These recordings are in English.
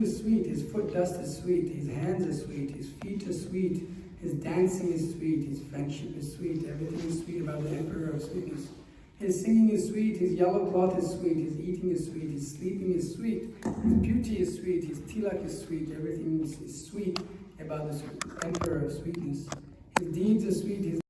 is sweet, his foot dust is sweet, his hands are sweet, his feet are sweet, his dancing is sweet, his friendship is sweet, everything is sweet about the Emperor of Sweetness. His singing is sweet, his yellow cloth is sweet, his eating is sweet, his sleeping is sweet, his beauty is sweet, his tilak is sweet, everything is sweet about the Emperor of Sweetness. His deeds are sweet, his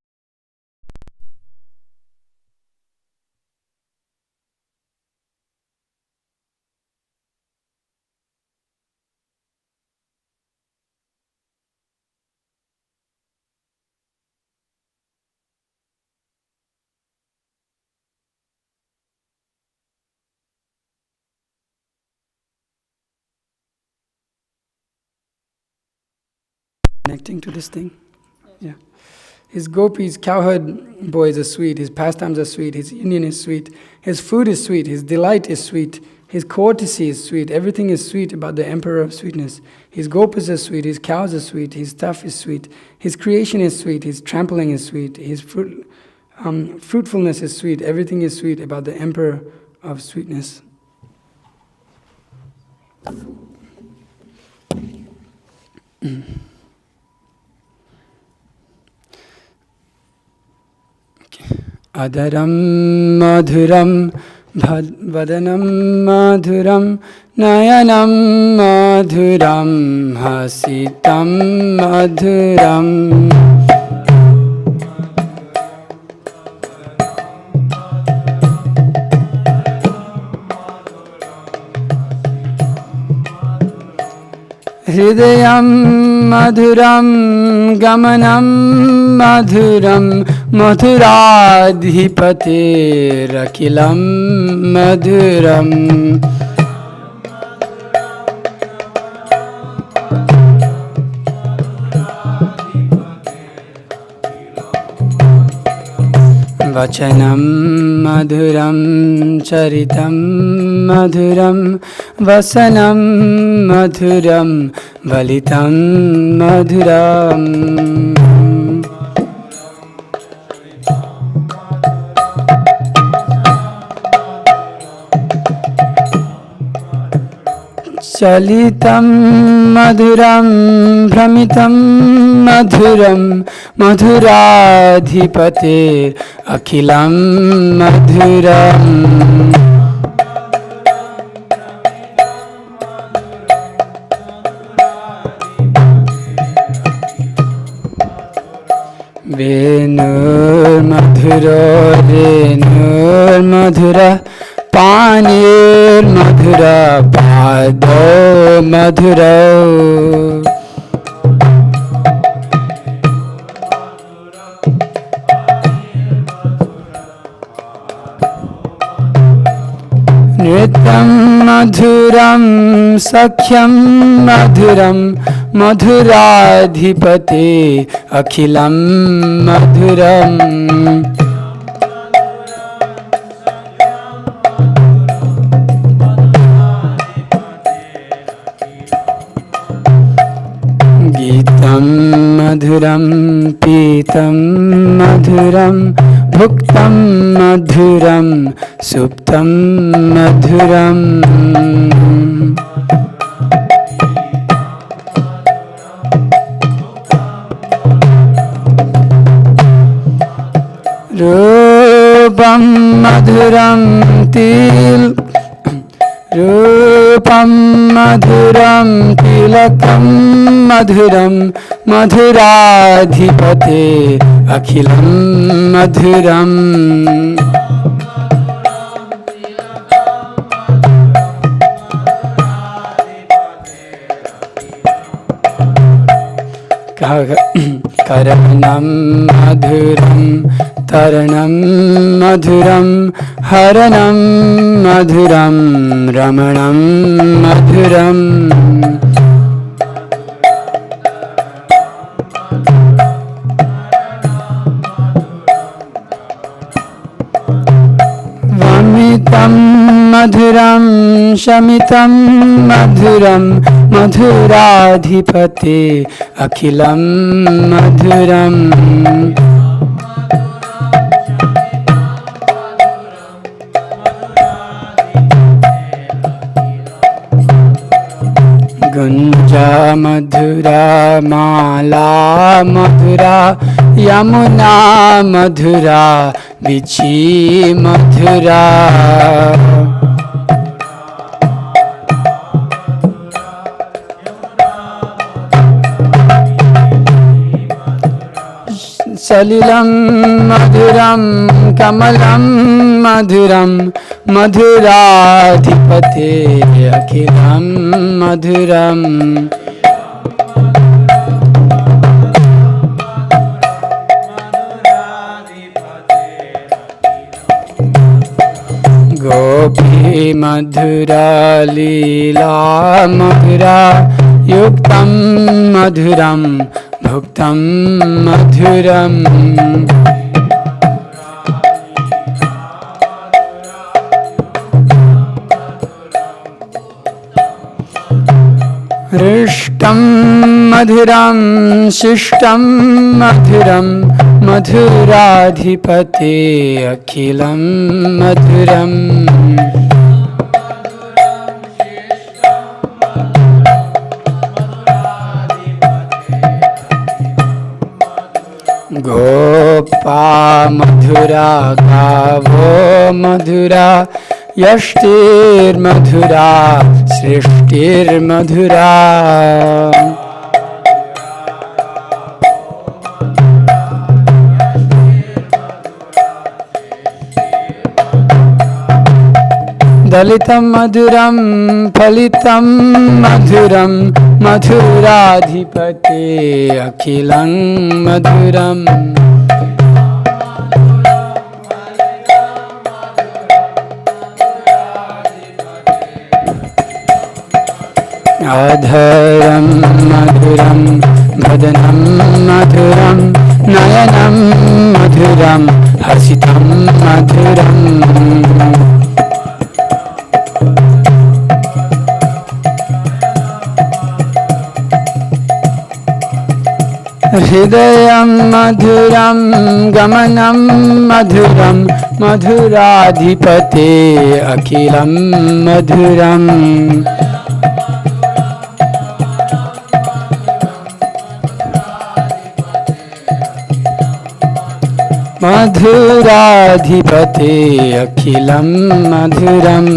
connecting to this thing. Yeah. His gopis, cowherd boys are sweet, his pastimes are sweet, his union is sweet, his food is sweet, his delight is sweet, his courtesy is sweet, everything is sweet about the Emperor of Sweetness. His gopas are sweet, his cows are sweet, his stuff is sweet, his creation is sweet, his trampling is sweet, his fruitfulness is sweet, everything is sweet about the Emperor of Sweetness. Adaram madhuram vadanam madhuram nayanam madhuram hasitam madhuram Hridayam madhuram gamanam madhuram madhuradhipate rakilam madhuram Vachanam madhuram charitam madhuram vasanam madhuram valitam madhuram Chalitam madhuram brahmitam madhuram madhuradhipate akhilam madhuram Venur madhura renur madhura Panir madhura pado madhura Nritam madhuram sakhyam madhuram madhuradhipate akhilam madhuram Gitam madhuram pitam madhuram bhuktam madhuram suptam madhuram Rupam madhuram Rupam madhuram tilakam madhuram madhuradhipate akhilam madhuram Karanam madhuram taranam madhuram haranam madhuram ramanam madhuram Vamitam madhuram shamitam madhuram madhuradhipate akhilam madhuram गुंजा मधुरा माला मधुरा यमुना मधुरा बिची मधुरा सलिलं मधुरं कमलं मधुरं मधुराधिपते अखिलं मधुरम् गोपी मधुरा लीला मधुरा युक्तं मधुरं भुक्तं मधुरम् हृष्टं मधुरं शिष्टं मधुरं मधुराधिपते अखिलं मधुरम् गोपा मधुरा गावो मधुरा यष्टिर्मधुरा सृष्टिर्मधुरा दलितं मधुरं फलितं मधुरं मधुराधिपते अखिलं मधुरम् अधरं मधुरं वदनं मधुरं नयनं मधुरं हसितं मधुरम् हृदयं मधुरं गमनं मधुरं मधुराधिपते अखिलं मधुरम् मधुराधिपते अखिलं मधुरम्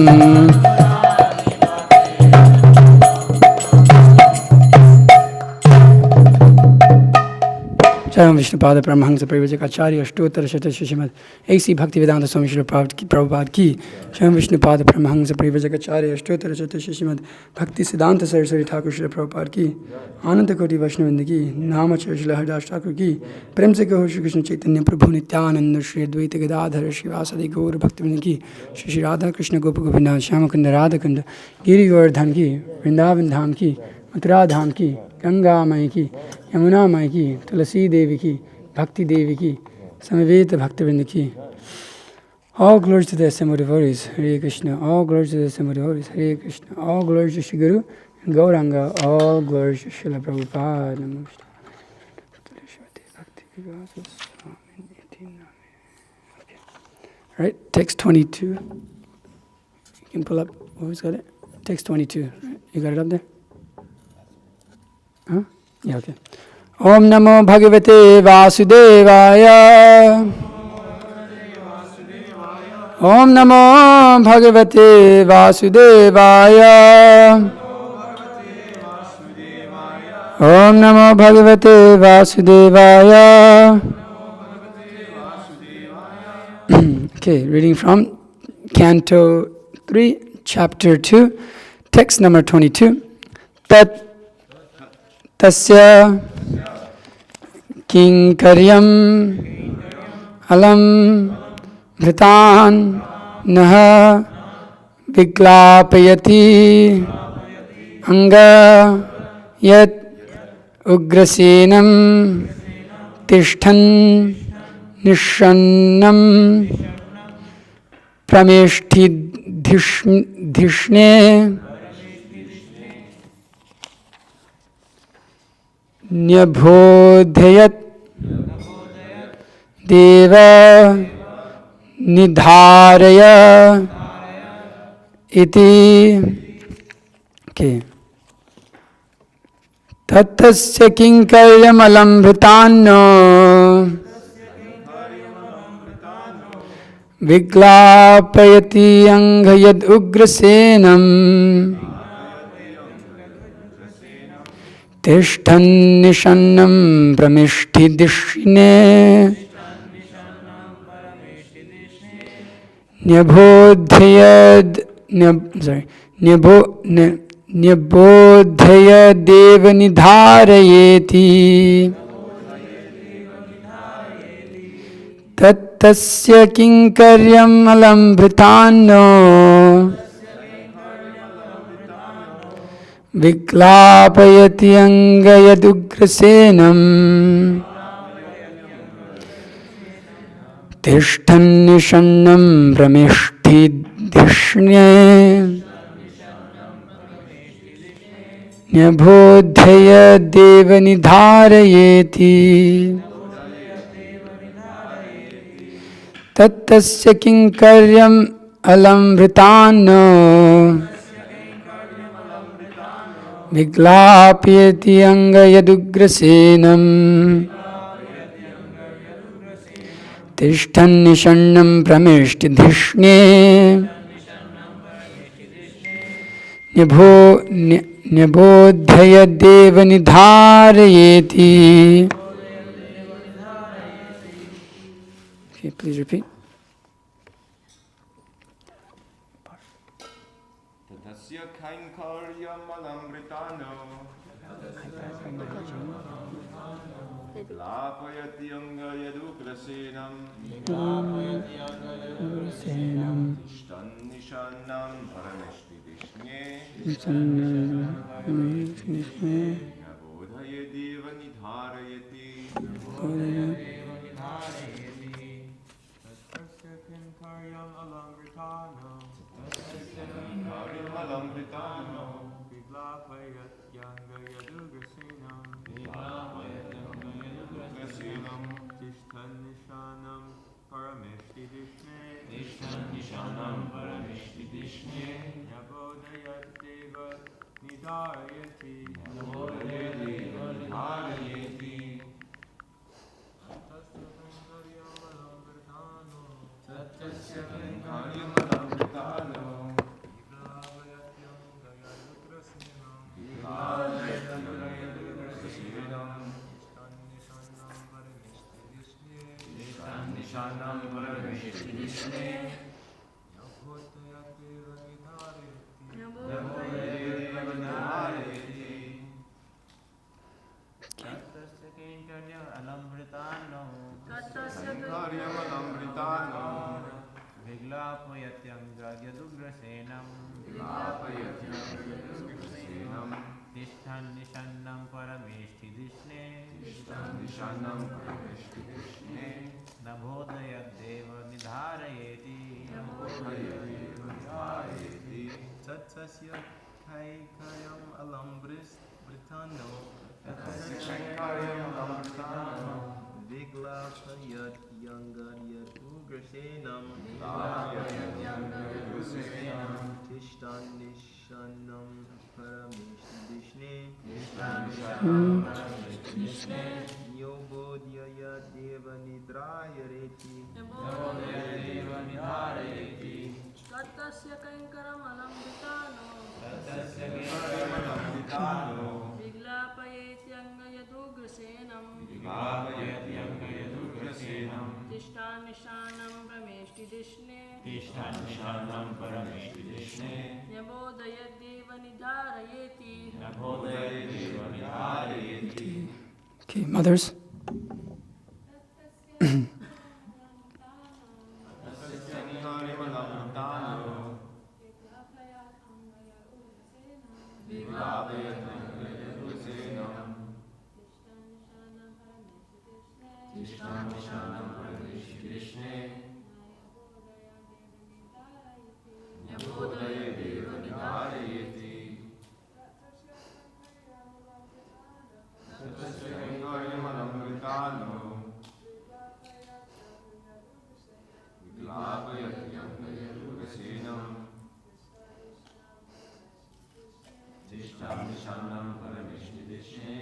चरम विष्णुपाद परमहंस परिव्रजक आचार्य अष्टोत्तर शत श्रीमद ऐसी भक्ति वेदांत स्वामी श्री प्रभुपाद की चरम विष्णुपाद परमहंस परिव्रजक आचार्य अष्टोत्तर शत श्रीमद भक्ति सिद्धांत सरस्वती ठाकुर श्री प्रभुपाद की आनंद कोटि वैष्णववृंद की नामचर्य श्री हरिदास ठाकुर की प्रेम से कहो श्री कृष्ण चैतन्य प्रभु नित्यानंद श्री अद्वैत गदाधर श्रीवासदि गौर भक्तवृंद की श्री राधा कृष्ण गोप गोविंद श्याम कुंद राधा कुंद गिरि गोवर्धन की वृंदावन धाम की मथुरा धाम की गंगा माई की यमुना माई की तुलसी देवी की भक्ति देवी की समवेत भक्तवृंद की All glories to the assembled devotees, Hare Krishna. All glories to the assembled devotees, Hare Krishna. All glories to Shri Guru and Gauranga. All glories to Srila Prabhupada. Right, text 22. You can pull up. Who's got it? Text 22. You got it up there? Huh? Yeah, okay. Om Namo Bhagavate Vasudevaya. Om Namo Bhagavate Vasudevaya. Om Namo Bhagavate Vasudevaya. Okay, reading from Canto 3, Chapter 2, text number 22. Tasya kinkaryam alam vritan naha viglapayati anga yat ugrasenam tishthan nishannam prameshtidhishne न्यभोधयत देव निधारय इति. Okay. Tattasya kinkaryamalamritanno viglapayati anghayad ugrasenam tishtan nishannam pramishthidishne Nyabodhaya deva nidharayeti tattasya kinkaryam alambritano viglapayati angayadugrasenam tishtan nishannam pramishthidishne Nyabodhaya deva nidharayeti tattasya kinkaryam alambritano viglapyati angayadugrasenam tishtan nishannam pramishthidishne Nyabodhaya deva nidharayeti. Okay, please repeat. Tatasya kainkaryam alamritano lapayati angayadugrasenam tishtan nishannam parameshtidishne Nabodhaya deva nidharayati Tatasya kainkaryam alamritano viglapayati angayadugrasenam tishtan nishanam parameshtidishne Nabodhaya deva nidharayati Tatasya kainkaryam alamritano Nishanam parameshtidishne Nabodhaya deva nidharayati Tatasya kainkaryam alamritano viglapayati angayadugrasenam tishtan nishannam parameshtidishne Nabodhaya deva nidharayeti Tatasya kainkaryam alambritano viglapayati angayadugrasenam tishtan nishannam parameshtidishne Nabodhaya deva nidharayeti Tatasya kainkaryam alambritano viglapayati angayadugrasenam tishtan nishanam prameshtidishne Nabodhaya deva nidharayeti Okay, mothers. Tishtan nishanam parameshtidishne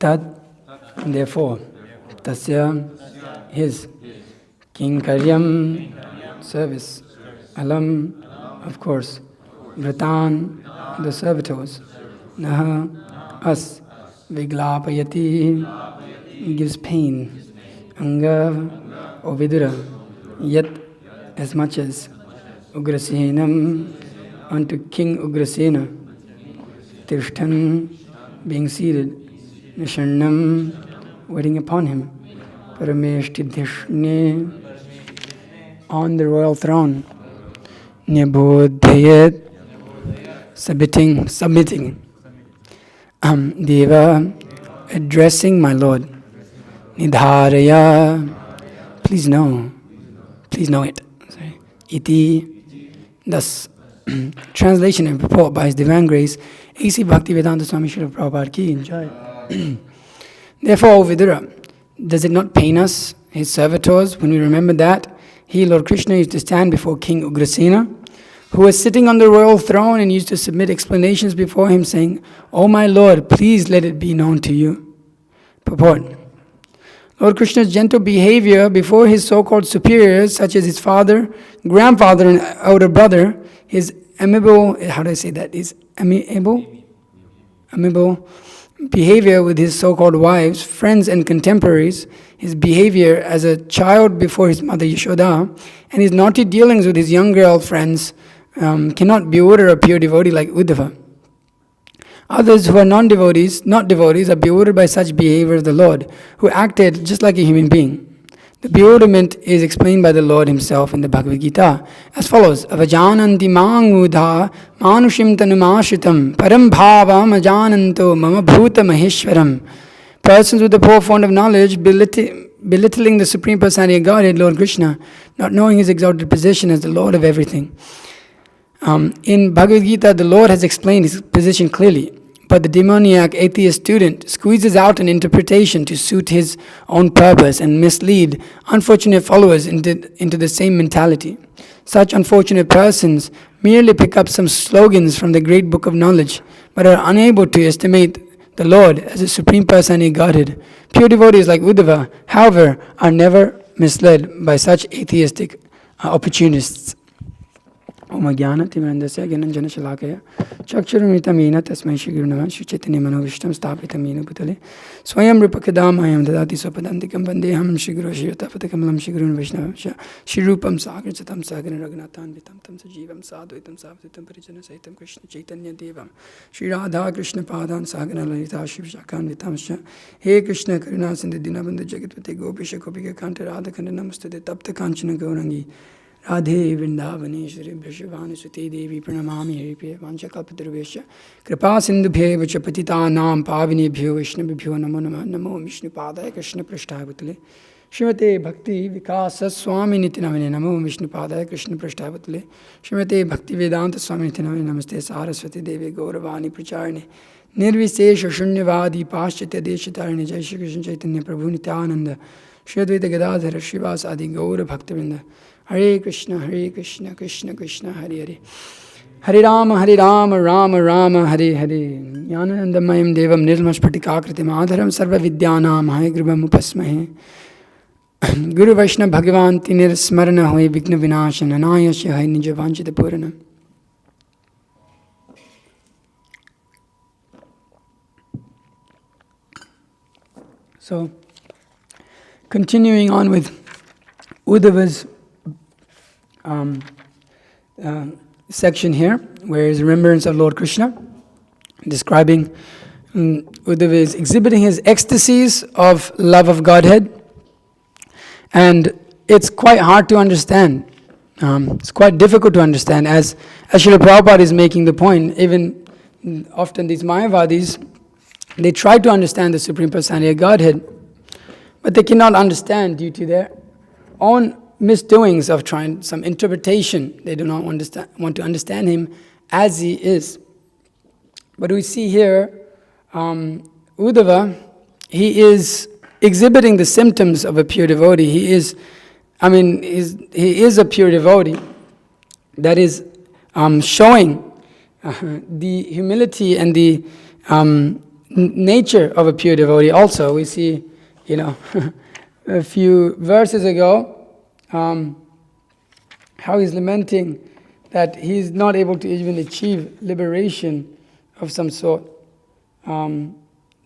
Tat, therefore. Tasya, his. Kinkaryam, service. Alam, of course. Vratan, the servitors. Naha, us. Viglapayati, gives pain. Anga, O Vidura. Yet, as much as. Ugrasenam, unto King Ugrasena. Tirshtan, being seated. Nisharnam, waiting upon him. Parameshtidhishne, on the royal throne. Nyabodhayat, submitting. Deva, addressing my Lord. Nidharaya, please know it. Sorry. Iti, thus, translation and purport by His Divine Grace, A.C. Bhaktivedanta Swami Srila Prabhupada ki jai. Therefore, O Vidura, does it not pain us, his servitors, when we remember that he, Lord Krishna, used to stand before King Ugrasena, who was sitting on the royal throne and used to submit explanations before him, saying, "O my Lord, please let it be known to you." Purport. Lord Krishna's gentle behavior before his so-called superiors, such as his father, grandfather, and elder brother, his amiable behavior with his so-called wives, friends, and contemporaries, his behavior as a child before his mother Yashoda, and his naughty dealings with his young girl friends cannot bewilder a pure devotee like Uddhava. Others who are not devotees, are bewildered by such behavior of the Lord, who acted just like a human being. The bewilderment is explained by the Lord himself in the Bhagavad Gita as follows: Avajananti mangudha manushim tanumashritam param bhavam ajananto mama bhuta maheshwaram. Persons with a poor fund of knowledge belittling the Supreme Personality of Godhead, Lord Krishna, not knowing his exalted position as the Lord of everything. In Bhagavad Gita, the Lord has explained his position clearly, but the demoniac atheist student squeezes out an interpretation to suit his own purpose and mislead unfortunate followers into the same mentality. Such unfortunate persons merely pick up some slogans from the great book of knowledge, but are unable to estimate the Lord as a Supreme Personality Godhead. Pure devotees like Uddhava, however, are never misled by such atheistic opportunists. Om Jnana Timirandasya Gyananjana Shalakaya Chakshurumritamena Tasmai Shri Guru Namah Shri Chaitanya Manovishtam Sthapitamena Bhutale Swayam Rupakadamayam Dadati Swapadantikam Vandeham Shri Guru Shiyatapatakamelam Shri Guru Vaishnava Shri Rupam Sagar Chatam Sagar Raghunathan Vitam Tam Sajivam Sadhuitam Savaditam Parijana Saitam Krishna Chaitanya Devam Shri Radha Krishna Padan Sagar Lalita Shiv Shakan Vitam Shah He Krishna Karuna Sindhu Dinabandha Jagatpate Gopisha Kopika Kanta Radha Kanda Namaste Tapta Kanchana Gaurangi Radhe Vrindavaneswari Bhrishavani Sute Devi Pranamami Haripriya Vanchakalpatarvesha Kripa Sindhubhye Vacha Patitanam Pavinebhyo Vaishnavibhyo Namo Namah Namo Vishnupadaya Krishna Prasthaya Bhutale Srimate Bhakti Vikasa Swami Nitinamane Namo Vishnupadaya Krishna Prasthaya Bhutale Srimate Bhakti Vedanta Swami Nitinamane Namaste Saraswati Devi Gauravani Pracharine Nirvisesha Shunyavadi Paschatya Deshatarine Jai Shri Krishna Chaitanya Prabhu Nityananda Shri Advaita Gadadhara Srivas Adi Gaura Bhaktivinoda Hare Krishna, Krishna Krishna, Hare Hare. Hare Rama, Rama Rama, Hare Hare. Jnanandamayam Devam Nirmalsphatikakritim Adharam Sarva Vidyanam Hai Grubam Upasmahe. Guru Vaishnava Bhagavanti Nirsmarana Hoy Vigna Vinashana Nayasya Hai Nija Vanchita Purana. So, continuing on with Uddhava's section here, where is remembrance of Lord Krishna, describing Uddhava is exhibiting his ecstasies of love of Godhead, and it's quite hard to understand. It's quite difficult to understand, as Srila Prabhupada is making the point. Even often these Mayavadis, they try to understand the Supreme Personality of Godhead, but they cannot understand due to their own misdoings of trying some interpretation. They do not want to understand him as he is. But we see here, Uddhava, he is exhibiting the symptoms of a pure devotee. He is a pure devotee that is showing the humility and nature of a pure devotee also. We see, a few verses ago, how he's lamenting that he's not able to even achieve liberation of some sort.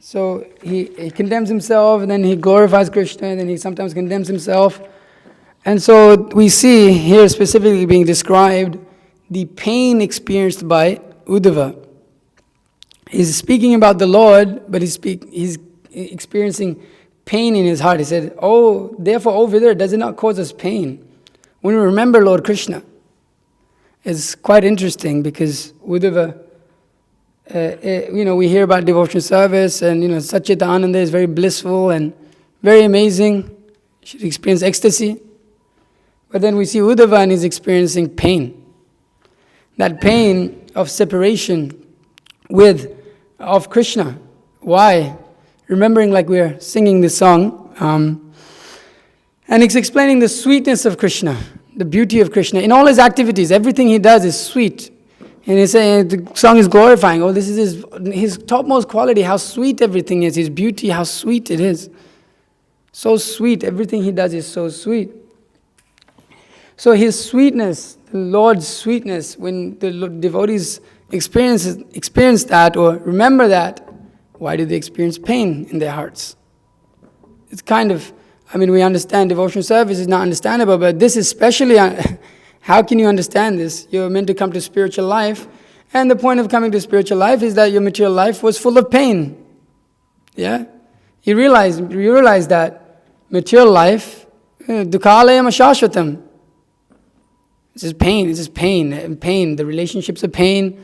So he condemns himself, and then he glorifies Krishna, and then he sometimes condemns himself. And so we see here specifically being described the pain experienced by Uddhava. He's speaking about the Lord, but he's experiencing pain in his heart. He said, therefore over there, does it not cause us pain when we remember Lord Krishna? It's quite interesting because Uddhava, we hear about devotional service, and Satchitananda is very blissful and very amazing. You should experience ecstasy. But then we see Uddhava and he's experiencing pain. That pain of separation of Krishna. Why? Remembering, like we are singing this song, and it's explaining the sweetness of Krishna, the beauty of Krishna. In all his activities, everything he does is sweet. And he's saying, the song is glorifying, this is his topmost quality, how sweet everything is, his beauty, how sweet it is. So sweet, everything he does is so sweet. So his sweetness, the Lord's sweetness, when the devotees experience that or remember that, why do they experience pain in their hearts? It's kind of, we understand devotional service is not understandable, but this is especially, how can you understand this? You're meant to come to spiritual life, and the point of coming to spiritual life is that your material life was full of pain. Yeah? You realize that material life, dukhalayam ashashvatam. This is pain, and pain. The relationships are pain.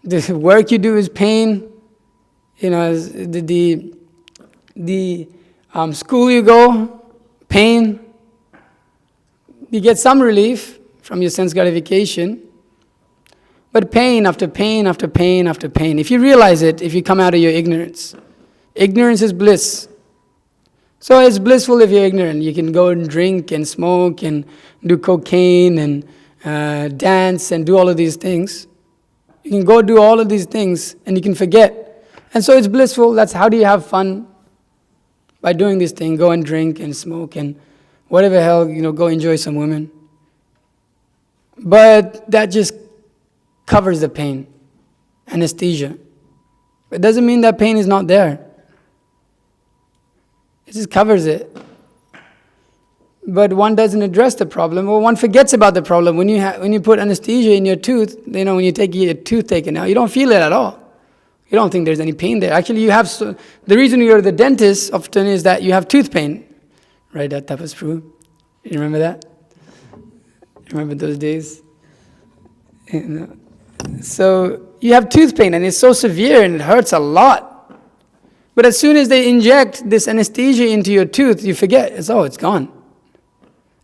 The work you do is pain. The school you go, pain. You get some relief from your sense gratification, but pain after pain after pain after pain. If you realize it, if you come out of your ignorance is bliss. So it's blissful if you're ignorant. You can go and drink and smoke and do cocaine and dance and do all of these things. You can go do all of these things and you can forget. And so it's blissful. That's how do you have fun? By doing this thing, go and drink and smoke and whatever hell, go enjoy some women. But that just covers the pain, anesthesia. It doesn't mean that pain is not there. It just covers it. But one doesn't address the problem, or one forgets about the problem. When you put anesthesia in your tooth, when you take your tooth taken out, you don't feel it at all. You don't think there's any pain there. Actually, you have. The reason you go to the dentist often is that you have tooth pain, right? That was true. You remember that? Remember those days? So you have tooth pain, and it's so severe, and it hurts a lot. But as soon as they inject this anesthesia into your tooth, you forget. It's gone.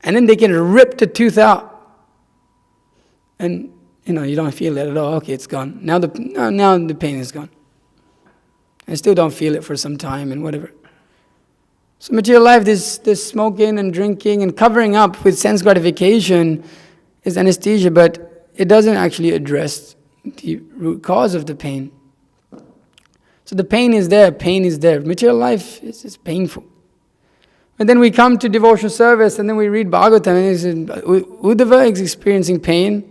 And then they can rip the tooth out. And, you don't feel it at all. Okay, it's gone. Now the pain is gone. I still don't feel it for some time and whatever. So material life, this smoking and drinking and covering up with sense gratification is anesthesia, but it doesn't actually address the root cause of the pain. So the pain is there. Material life is painful. And then we come to devotional service, and then we read Bhagavatam, and Uddhava is experiencing pain.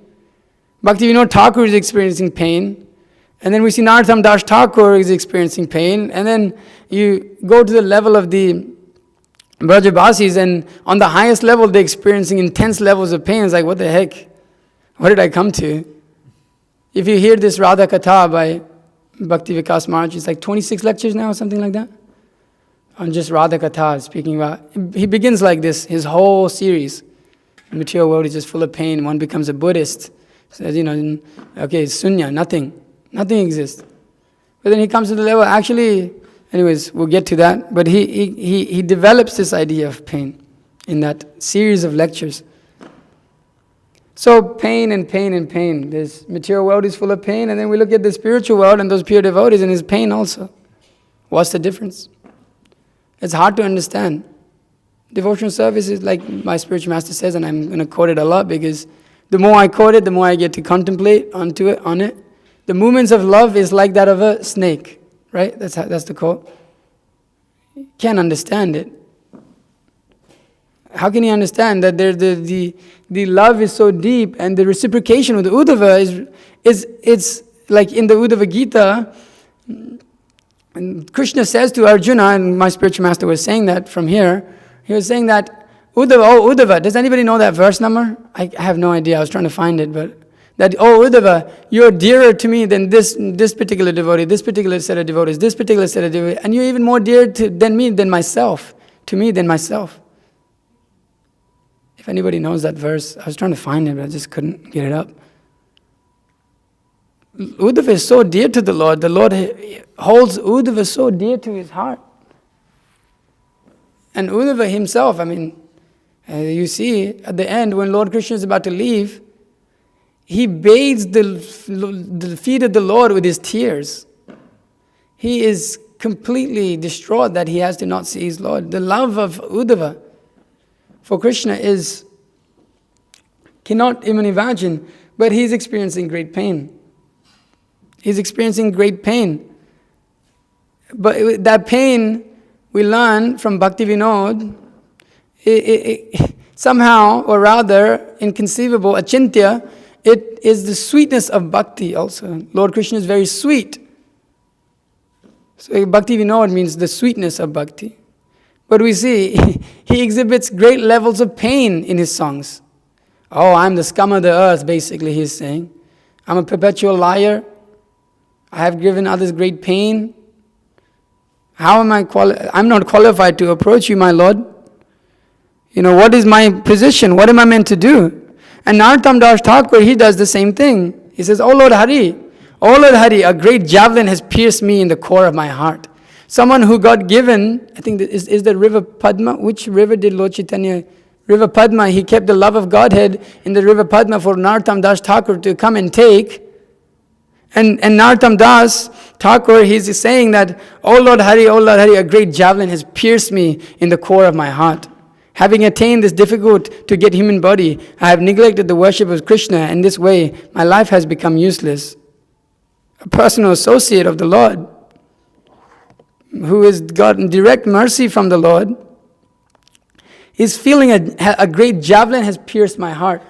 Bhaktivinoda Thakur is experiencing pain. And then we see Narottam Das Thakur is experiencing pain. And then you go to the level of the Brajabasis, and on the highest level, they're experiencing intense levels of pain. It's like, what the heck? What did I come to? If you hear this Radha Katha by Bhakti Vikas Maharaj, it's like 26 lectures now or something like that. On just Radha Katha, speaking about, he begins like this, his whole series. The material world is just full of pain. One becomes a Buddhist. Says, okay, sunya, nothing exists. But then he comes to the level, actually, anyways, we'll get to that. But he develops this idea of pain in that series of lectures. So pain and pain and pain. This material world is full of pain, and then we look at the spiritual world and those pure devotees, and it's pain also. What's the difference? It's hard to understand. Devotional service is like my spiritual master says, and I'm going to quote it a lot because the more I quote it, the more I get to contemplate on it. The movements of love is like that of a snake. right? That's the quote. Can't understand it. How can he understand that the love is so deep and the reciprocation with Uddhava is like in the Uddhava Gita, and Krishna says to Arjuna, and my spiritual master was saying that from here, he was saying that Uddhava, does anybody know that verse number? I have no idea, I was trying to find it, but that, Uddhava, you're dearer to me than this particular devotee, this particular set of devotees, this particular set of devotees, and you're even more dear to me than myself. If anybody knows that verse, I was trying to find it, but I just couldn't get it up. Uddhava is so dear to the Lord holds Uddhava so dear to his heart. And Uddhava himself, you see, at the end, when Lord Krishna is about to leave, he bathes the feet of the Lord with his tears. He is completely distraught that he has to not see his Lord. The love of Uddhava for Krishna cannot even imagine, but he's experiencing great pain. He's experiencing great pain. But that pain, we learn from Bhakti Vinod, somehow, or rather, inconceivable, achintya, it is the sweetness of bhakti also. Lord Krishna is very sweet. So Bhakti Vinod means the sweetness of bhakti. But we see, he exhibits great levels of pain in his songs. Oh, I'm the scum of the earth, basically he's saying. I'm a perpetual liar. I have given others great pain. How am I'm not qualified to approach you, my Lord. What is my position? What am I meant to do? And Narottam Das Thakur, he does the same thing. He says, Oh Lord Hari, a great javelin has pierced me in the core of my heart. Someone who got given, I think, is the river Padma? Which river did Lord Chaitanya? River Padma, he kept the love of Godhead in the river Padma for Narottam Das Thakur to come and take. And Narottam Das Thakur, he's saying that, Oh Lord Hari, a great javelin has pierced me in the core of my heart. Having attained this difficult to get human body, I have neglected the worship of Krishna, and this way my life has become useless. A personal associate of the Lord, who has gotten direct mercy from the Lord, is feeling a great javelin has pierced my heart.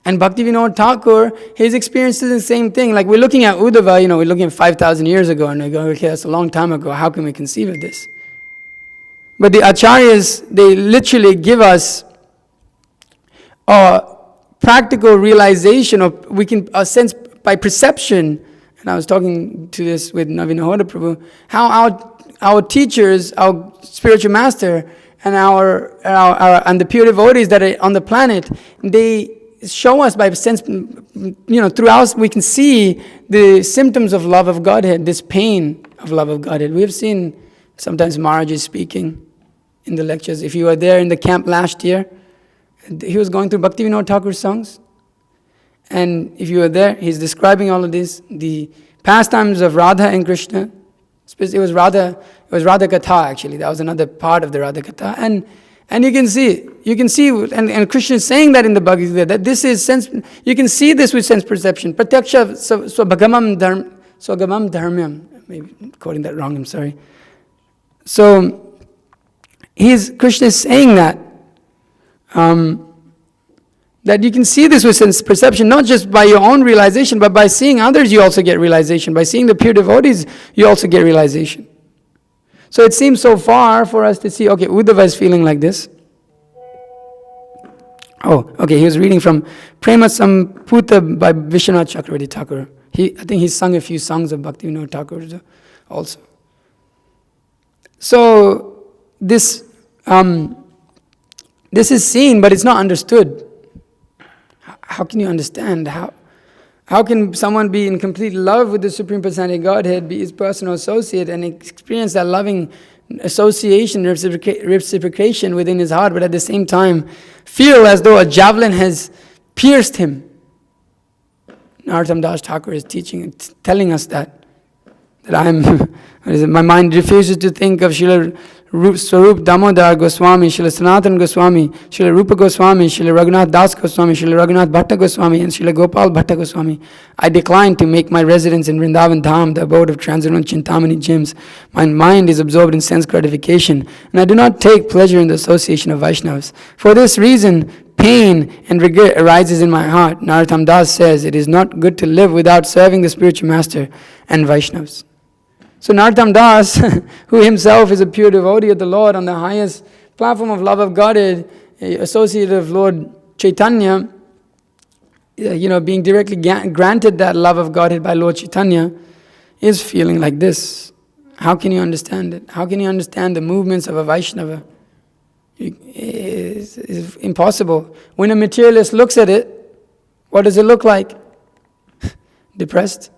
And Bhakti Vinod Thakur, his experience is the same thing. Like we're looking at Uddhava, we're looking at 5,000 years ago, and we go, okay, that's a long time ago. How can we conceive of this? But the Acharyas, they literally give us a practical realization of, we can, a sense by perception, and I was talking to this with Navinahoda Prabhu, how our teachers, our spiritual master, and and the pure devotees that are on the planet, they show us by sense, throughout we can see the symptoms of love of Godhead, this pain of love of Godhead. We have seen sometimes Maharaj is speaking in the lectures. If you were there in the camp last year, he was going through Bhakti Vinod Thakur's songs. And if you were there, he's describing all of this, the pastimes of Radha and Krishna. It was Radha Katha actually. That was another part of the Radha Katha. And you can see, and Krishna is saying that in the Bhagavad Gita, that this is sense, you can see this with sense perception. Pratyaksha swagamam dharmyam. Maybe I'm quoting that wrong, I'm sorry. So, Krishna is saying that you can see this with sense perception, not just by your own realization, but by seeing others you also get realization. By seeing the pure devotees, you also get realization. So it seems so far for us to see, okay, Uddhava is feeling like this. Oh, okay, he was reading from Prema Samputa by Vishwanath Chakravarti Thakur. I think he sung a few songs of Bhakti Vinod Thakur also. So this is seen, but it's not understood. How can you understand? How can someone be in complete love with the Supreme Personality of Godhead, be his personal associate, and experience that loving association, reciprocation within his heart, but at the same time feel as though a javelin has pierced him? Narottam Das Thakur is teaching, telling us that my mind refuses to think of Srila Swarup Damodar Goswami, Srila Sanatan Goswami, Srila Rupa Goswami, Srila Raghunath Das Goswami, Srila Raghunath Bhatta Goswami, and Srila Gopal Bhatta Goswami. I decline to make my residence in Vrindavan Dham, the abode of transcendental Chintamani gems. My mind is absorbed in sense gratification, and I do not take pleasure in the association of Vaishnavas. For this reason, pain and regret arises in my heart. Narottam Das says, it is not good to live without serving the spiritual master and Vaishnavas. So Narottam Das, who himself is a pure devotee of the Lord on the highest platform of love of Godhead, associate of Lord Chaitanya, being directly granted that love of Godhead by Lord Chaitanya, is feeling like this. How can you understand it? How can you understand the movements of a Vaishnava? It's impossible. When a materialist looks at it, what does it look like? Depressed.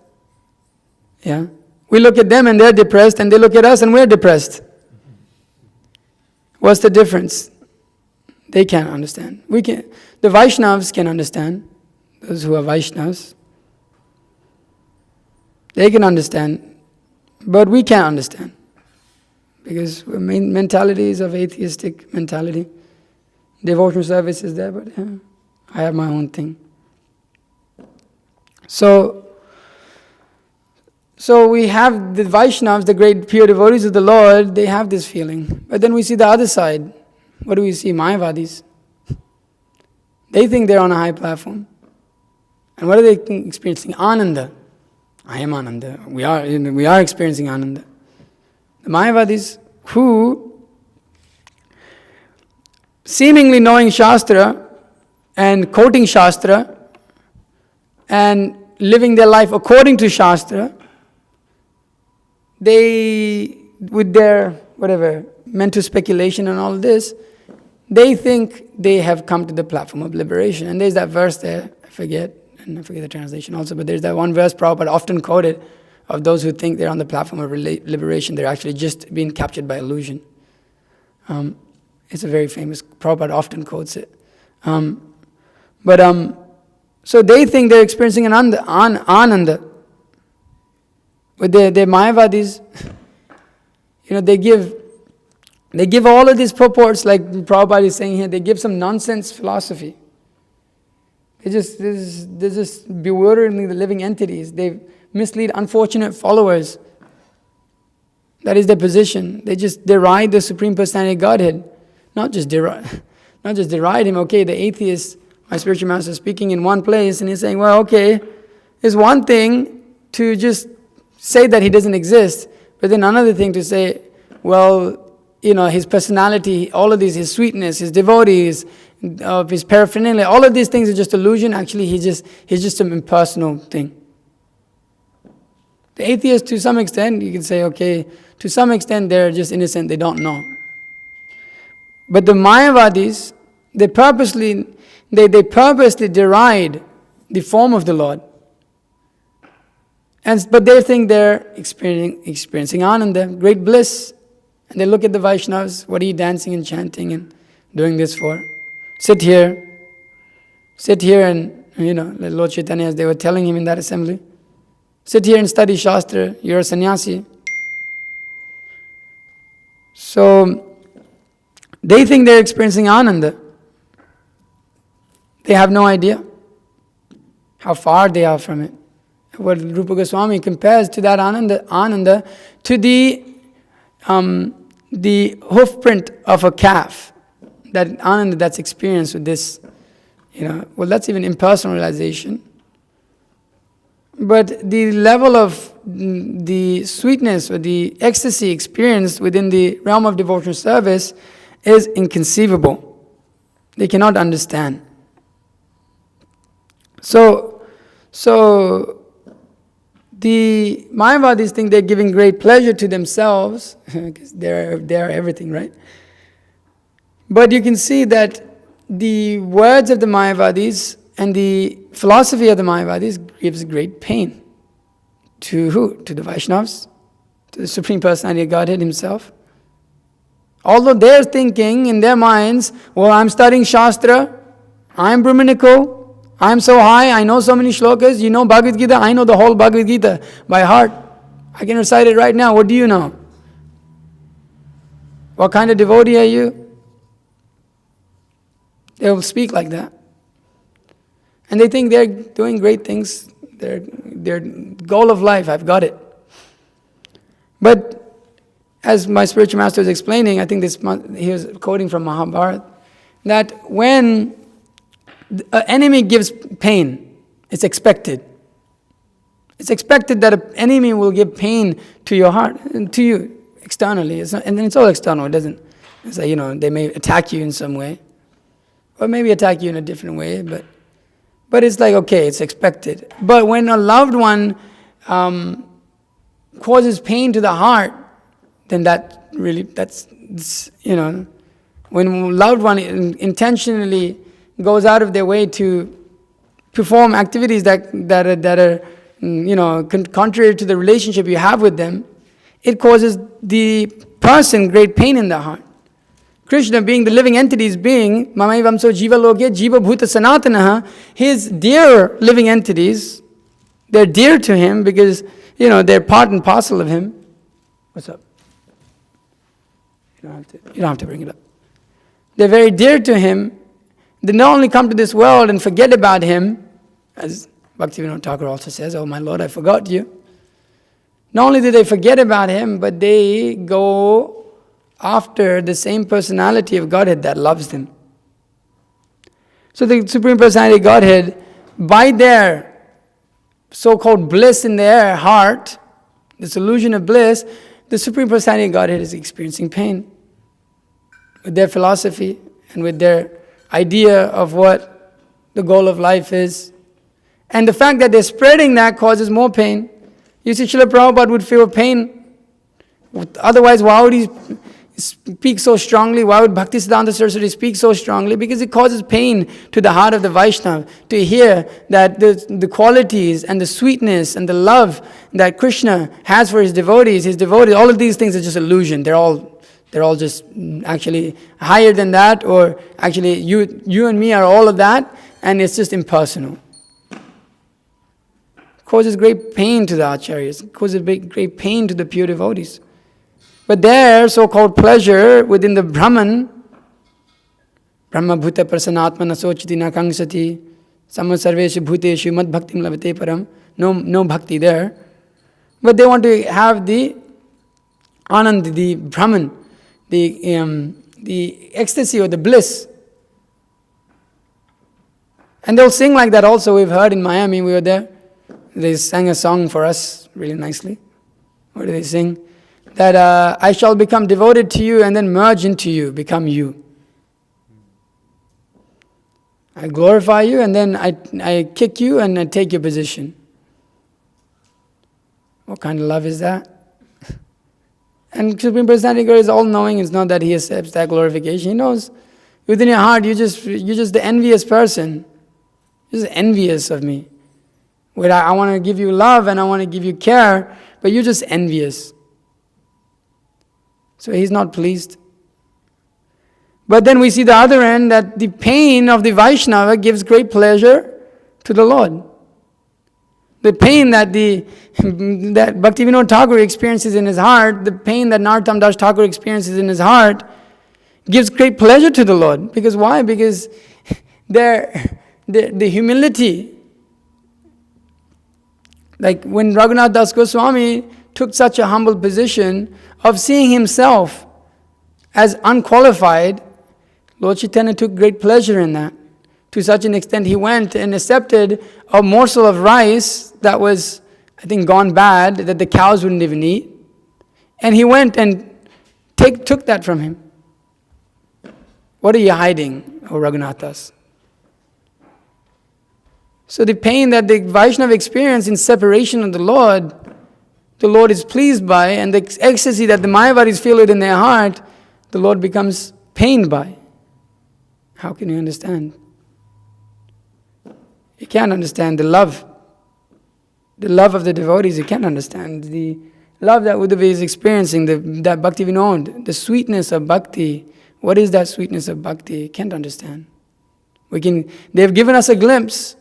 Yeah. We look at them and they're depressed, and they look at us and we're depressed. What's the difference? They can't understand. We can. The Vaishnavas can understand. Those who are Vaishnavas, they can understand, but we can't understand. Because mentality is of atheistic mentality. Devotional service is there, but I have my own thing. So we have the Vaishnavas, the great pure devotees of the Lord, they have this feeling. But then we see the other side. What do we see? Mayavadis. They think they're on a high platform. And what are they experiencing? Ananda. I am Ananda. We are experiencing Ananda. The Mayavadis, who, seemingly knowing Shastra and quoting Shastra and living their life according to Shastra, they, with their mental speculation and all this, they think they have come to the platform of liberation. And there's that verse there, I forget the translation also, but there's that one verse Prabhupada often quoted of those who think they're on the platform of liberation. They're actually just being captured by illusion. It's a very famous, Prabhupada often quotes it. So they think they're experiencing an ananda. But they're Mayavadis, they give all of these purports, like Prabhupada is saying here, they give some nonsense philosophy. They're just bewildering the living entities. They mislead unfortunate followers. That is their position. They just deride the Supreme Personality of Godhead. Not just deride him. Okay, the atheist, my spiritual master, is speaking in one place, and he's saying, well, okay, it's one thing to just say that he doesn't exist, but then another thing to say, well, his personality, all of these, his sweetness, his devotees, his paraphernalia, all of these things are just illusion. Actually, he's just an impersonal thing. The atheists, to some extent, you can say, okay, to some extent they're just innocent, they don't know. But the Mayavadis, they purposely deride the form of the Lord. But they think they're experiencing ananda, great bliss. And they look at the Vaishnavas, what are you dancing and chanting and doing this for? Sit here and, Lord Chaitanya, as they were telling him in that assembly, sit here and study Shastra, you're a sannyasi. So, they think they're experiencing ananda. They have no idea how far they are from it. What Rupa Goswami compares to that ananda to the hoof print of a calf. That ananda that's experienced with this, that's even impersonal realization. But the level of the sweetness or the ecstasy experienced within the realm of devotional service is inconceivable. They cannot understand. So the Mayavadis think they're giving great pleasure to themselves, because they're everything, right? But you can see that the words of the Mayavadis and the philosophy of the Mayavadis gives great pain. To who? To the Vaishnavas, to the Supreme Personality of Godhead Himself. Although they're thinking in their minds, well, I'm studying Shastra, I'm Brahminical, I'm so high, I know so many shlokas, you know Bhagavad Gita, I know the whole Bhagavad Gita by heart. I can recite it right now, what do you know? What kind of devotee are you? They will speak like that. And they think they're doing great things. Their goal of life, I've got it. But as my spiritual master was explaining, I think he was quoting from Mahabharata, that when an enemy gives pain, it's expected. It's expected that an enemy will give pain to your heart, and to you, externally. It's not, and then it's all external, it doesn't. It's like, they may attack you in some way, or maybe attack you in a different way, but it's like, okay, it's expected. But when a loved one causes pain to the heart, then that's when a loved one intentionally goes out of their way to perform activities that are contrary to the relationship you have with them, it causes the person great pain in the heart. Krishna, being the living entities, being Mamayvamso Jiva Loke Jiva Bhuta Sanatanaha, his dear living entities, they're dear to him because, they're part and parcel of him. What's up? You don't have to bring it up. They're very dear to him. They not only come to this world and forget about him, as Bhaktivinoda Thakur also says, oh my Lord, I forgot you. Not only do they forget about him, but they go after the same personality of Godhead that loves them. So the Supreme Personality of Godhead, by their so-called bliss in their heart, this illusion of bliss, the Supreme Personality of Godhead is experiencing pain with their philosophy and with their idea of what the goal of life is. And the fact that they're spreading that causes more pain. You see, Srila Prabhupada would feel pain. Otherwise, why would he speak so strongly? Why would Bhaktisiddhanta Saraswati speak so strongly? Because it causes pain to the heart of the Vaishnava to hear that the qualities and the sweetness and the love that Krishna has for his devotees, all of these things are just illusion. They're all just actually higher than that, or actually you and me are all of that, and it's just impersonal. Causes great pain to the acharyas, causes great pain to the pure devotees. But their so-called pleasure within the Brahman, Brahma bhuta prasanatma nasochiti na kangsati, samma sarveshu bhuteshu mad bhaktim lavate param, no bhakti there. But they want to have the anand, the Brahman, the ecstasy or the bliss. And they'll sing like that also. We've heard in Miami, we were there. They sang a song for us really nicely. What do they sing? That I shall become devoted to you and then merge into you, become you. I glorify you and then I kick you and I take your position. What kind of love is that? And Supreme Personality God is all-knowing. It's not that he accepts that glorification. He knows within your heart you're just the envious person. You're just envious of me. Where I want to give you love and I want to give you care, but you're just envious. So he's not pleased. But then we see the other end, that the pain of the Vaishnava gives great pleasure to the Lord. The pain that Bhaktivinoda Thakur experiences in his heart, the pain that Narottam Das Thakur experiences in his heart, gives great pleasure to the Lord. Because why? Because the humility. Like when Raghunath Das Goswami took such a humble position of seeing himself as unqualified, Lord Chaitanya took great pleasure in that. To such an extent he went and accepted a morsel of rice that was, I think, gone bad, that the cows wouldn't even eat. And he went and took that from him. What are you hiding, O Raghunathas? So the pain that the Vaishnava experience in separation of the Lord is pleased by, and the ecstasy that the Mayavadis feel within their heart, the Lord becomes pained by. How can you understand? You can't understand the love. The love of the devotees, you can't understand. The love that Uddhava is experiencing, that Bhakti Vinod, the sweetness of Bhakti. What is that sweetness of Bhakti? You can't understand. They've given us a glimpse.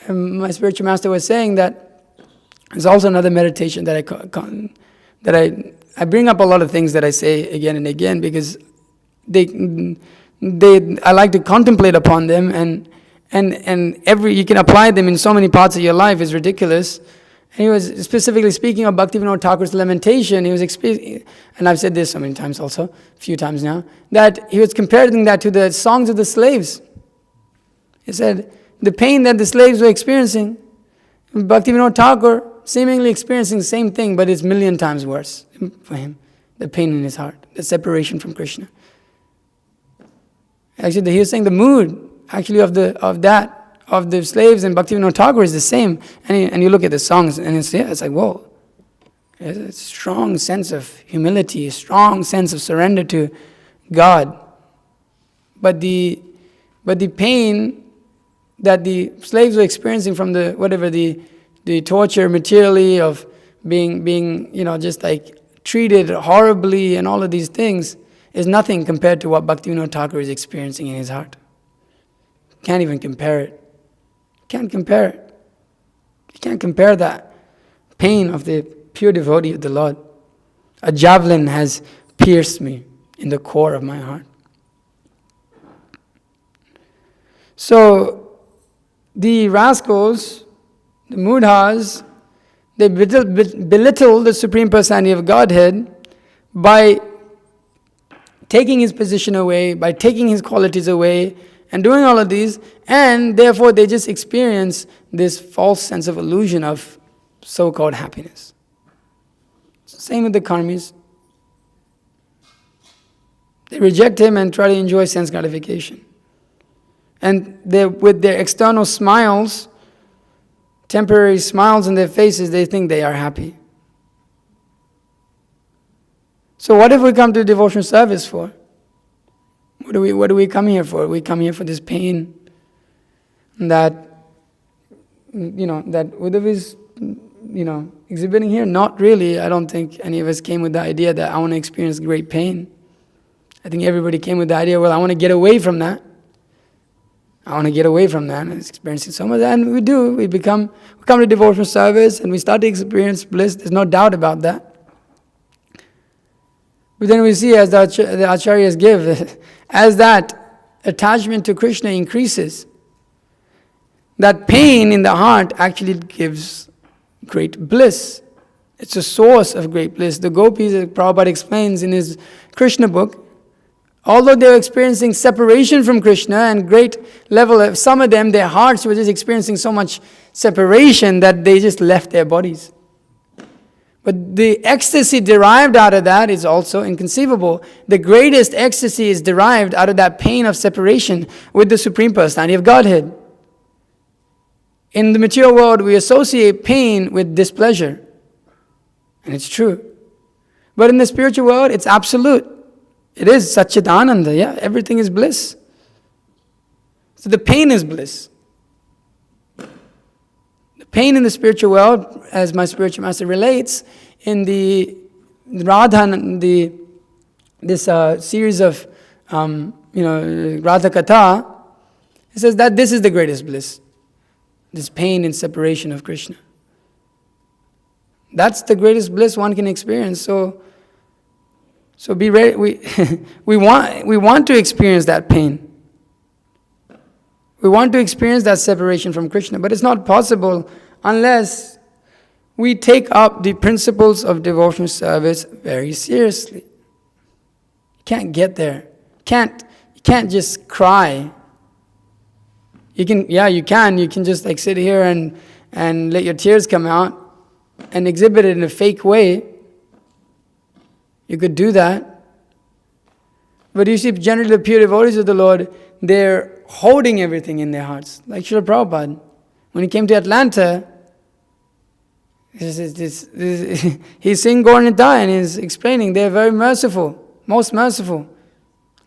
And my spiritual master was saying that there's also another meditation that I bring up a lot of things that I say again and again because I like to contemplate upon them, and you can apply them in so many parts of your life. Is ridiculous. And he was specifically speaking of Bhaktivinoda Thakur's lamentation. He was and I've said this so many times also, a few times now, that he was comparing that to the songs of the slaves. He said the pain that the slaves were experiencing, Bhaktivinoda Thakur seemingly experiencing the same thing, but it's 1,000,000 times worse for him. The pain in his heart, the separation from Krishna. Actually, he was saying the mood actually of the slaves and Bhaktivinoda Thakur is the same. And you look at the songs and it's like, whoa. It's a strong sense of humility, a strong sense of surrender to God. But the pain that the slaves were experiencing from the torture materially of being just like treated horribly and all of these things is nothing compared to what Bhaktivinoda Thakur is experiencing in his heart. Can't even compare it. Can't compare it. You can't compare that pain of the pure devotee of the Lord. A javelin has pierced me in the core of my heart. So, the rascals, the mudhas, they belittle the Supreme Personality of Godhead by taking His position away, by taking His qualities away, and doing all of these, and therefore they just experience this false sense of illusion of so-called happiness. Same with the karmis. They reject Him and try to enjoy sense gratification. And with their external smiles, temporary smiles on their faces, they think they are happy. So what if we come to devotional service for? What do we come here for? We come here for this pain that Uddhav is exhibiting here. Not really. I don't think any of us came with the idea that I want to experience great pain. I think everybody came with the idea, well, I want to get away from that. I want to get away from that and experiencing so much. And we do. We come to devotional service and we start to experience bliss. There's no doubt about that. But then we see, as the Acharyas give, as that attachment to Krishna increases, that pain in the heart actually gives great bliss. It's a source of great bliss. The gopis, as Prabhupada explains in his Krishna book, although they were experiencing separation from Krishna and great level of, some of them, their hearts were just experiencing so much separation that they just left their bodies. But the ecstasy derived out of that is also inconceivable. The greatest ecstasy is derived out of that pain of separation with the Supreme Personality of Godhead. In the material world, we associate pain with displeasure. And it's true. But in the spiritual world, it's absolute. It is Satchidananda, yeah, everything is bliss. So the pain is bliss. The pain in the spiritual world, as my spiritual master relates, in the Radha, this series of Radha Katha, he says that this is the greatest bliss. This pain in separation of Krishna. That's the greatest bliss one can experience. So be ready. We want to experience that pain. We want to experience that separation from Krishna, but it's not possible unless we take up the principles of devotional service very seriously. You can't get there. You can't just cry. You can just like sit here and let your tears come out and exhibit it in a fake way. You could do that. But you see, generally the pure devotees of the Lord, they're holding everything in their hearts. Like Srila Prabhupada. When he came to Atlanta, he's seeing Gaur Nitai and he's explaining they're very merciful, most merciful.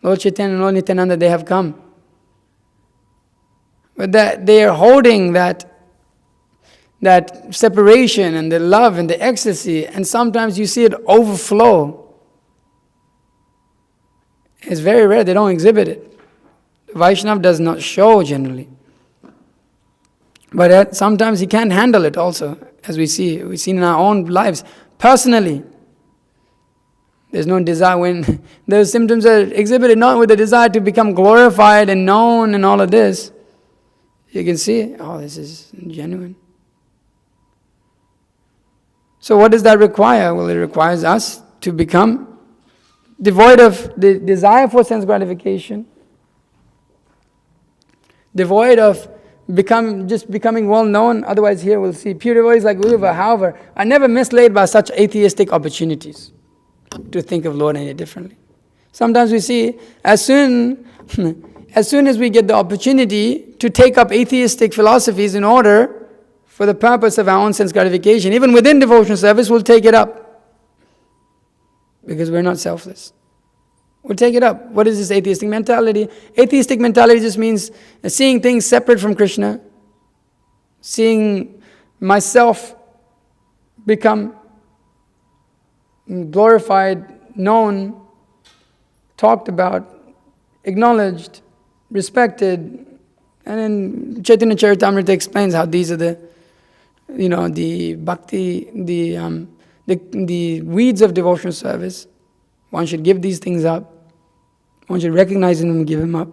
Lord Chaitanya and Lord Nityananda, they have come. But that they are holding that separation and the love and the ecstasy, and sometimes you see it overflow. It's very rare, they don't exhibit it. The Vaishnava does not show generally. But sometimes he can't handle it also, as we've seen in our own lives. Personally, There's no desire. When those symptoms are exhibited not with the desire to become glorified and known and all of this, you can see, oh, this is genuine. So what does that require? Well, it requires us to become devoid of the desire for sense gratification, devoid of becoming well known. Otherwise, here we'll see pure devotees like Uddhava, however, are never misled by such atheistic opportunities to think of Lord any differently. Sometimes we see as soon as we get the opportunity to take up atheistic philosophies in order for the purpose of our own sense gratification, even within devotional service, we'll take it up. Because we're not selfless. We'll take it up. What is this atheistic mentality? Atheistic mentality just means seeing things separate from Krishna, seeing myself become glorified, known, talked about, acknowledged, respected. And then Chaitanya Charitamrita explains how these are the bhakti, the weeds of devotional service. One should give these things up. One should recognize them and give them up.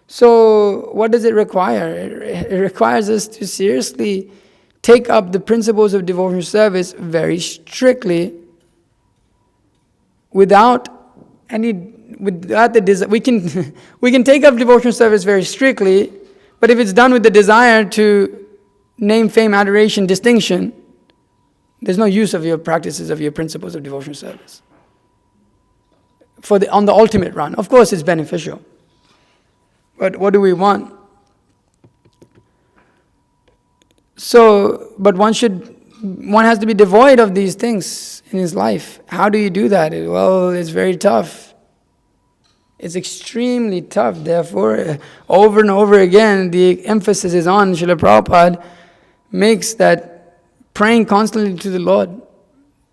So, what does it require? It requires us to seriously take up the principles of devotional service very strictly, without the desire. We can take up devotional service very strictly, but if it's done with the desire to name, fame, adoration, distinction, there's no use of your practices of your principles of devotional service. On the ultimate run, of course, it's beneficial. But what do we want? So, but one has to be devoid of these things in his life. How do you do that? Well, it's very tough. It's extremely tough. Therefore, over and over again, the emphasis is on Srila Prabhupada makes that praying constantly to the Lord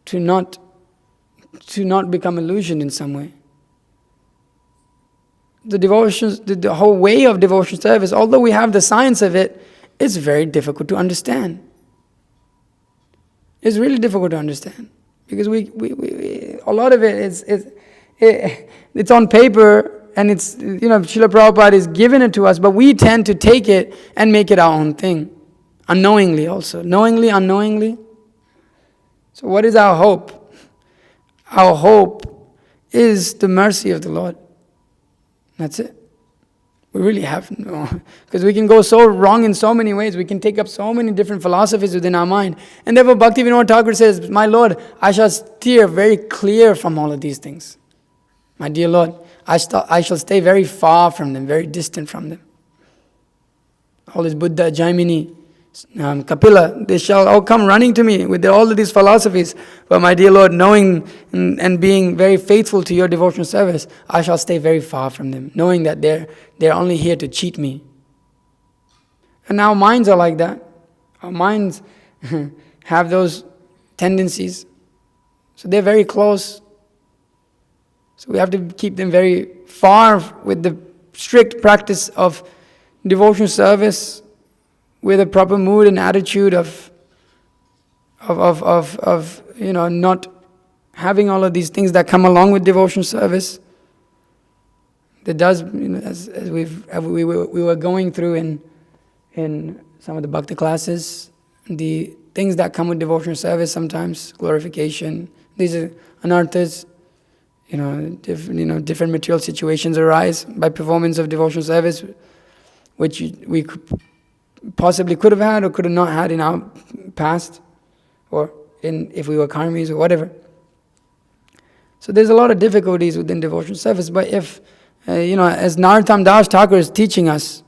to not become illusioned in some way. The devotions, the whole way of devotion service, although we have the science of it, it's very difficult to understand. It's really difficult to understand because we a lot of it is it's on paper and it's Srila Prabhupada is giving it to us, but we tend to take it and make it our own thing. Unknowingly also. Knowingly, unknowingly. So what is our hope? Our hope is the mercy of the Lord. That's it. We really have no. Because we can go so wrong in so many ways. We can take up so many different philosophies within our mind. And therefore Bhaktivinoda Thakur says, my Lord, I shall steer very clear from all of these things. My dear Lord, I shall stay very far from them, very distant from them. All this Buddha, Jaimini, Kapila, they shall all come running to me with all of these philosophies. But my dear Lord, knowing and being very faithful to your devotional service, I shall stay very far from them, knowing that they're only here to cheat me. And our minds are like that. Our minds have those tendencies. So they're very close. So we have to keep them very far with the strict practice of devotional service, with a proper mood and attitude of not having all of these things that come along with devotional service. That does, as we were going through in some of the bhakti classes, the things that come with devotional service sometimes, glorification, these are anarthas, different material situations arise by performance of devotional service, which we possibly could have had or could have not had in our past, or if we were karmis or whatever. So there's a lot of difficulties within devotional service. But if, as Narottam Das Thakur is teaching us,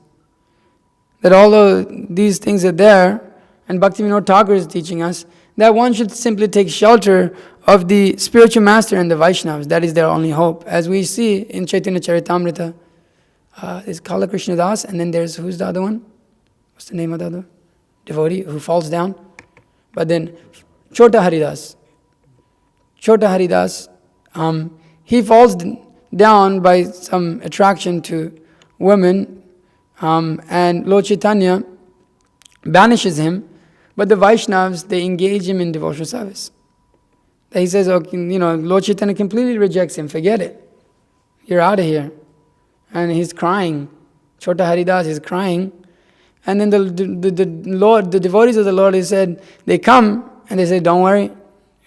that although these things are there, and Bhaktivinoda Thakur is teaching us, that one should simply take shelter of the spiritual master and the Vaishnavas. That is their only hope. As we see in Chaitanya Charitamrita, is Kala Krishna Das, and then there's, who's the other one? What's the name of the other devotee who falls down? But then Chota Haridas. Chota Haridas, he falls down by some attraction to women, and Lord Chaitanya banishes him, but the Vaishnavas, they engage him in devotional service. He says, okay, Lord Chaitanya completely rejects him. Forget it. You're out of here. And he's crying. Chota Haridas is crying. And then the devotees of the Lord, he said, they come and they say, don't worry,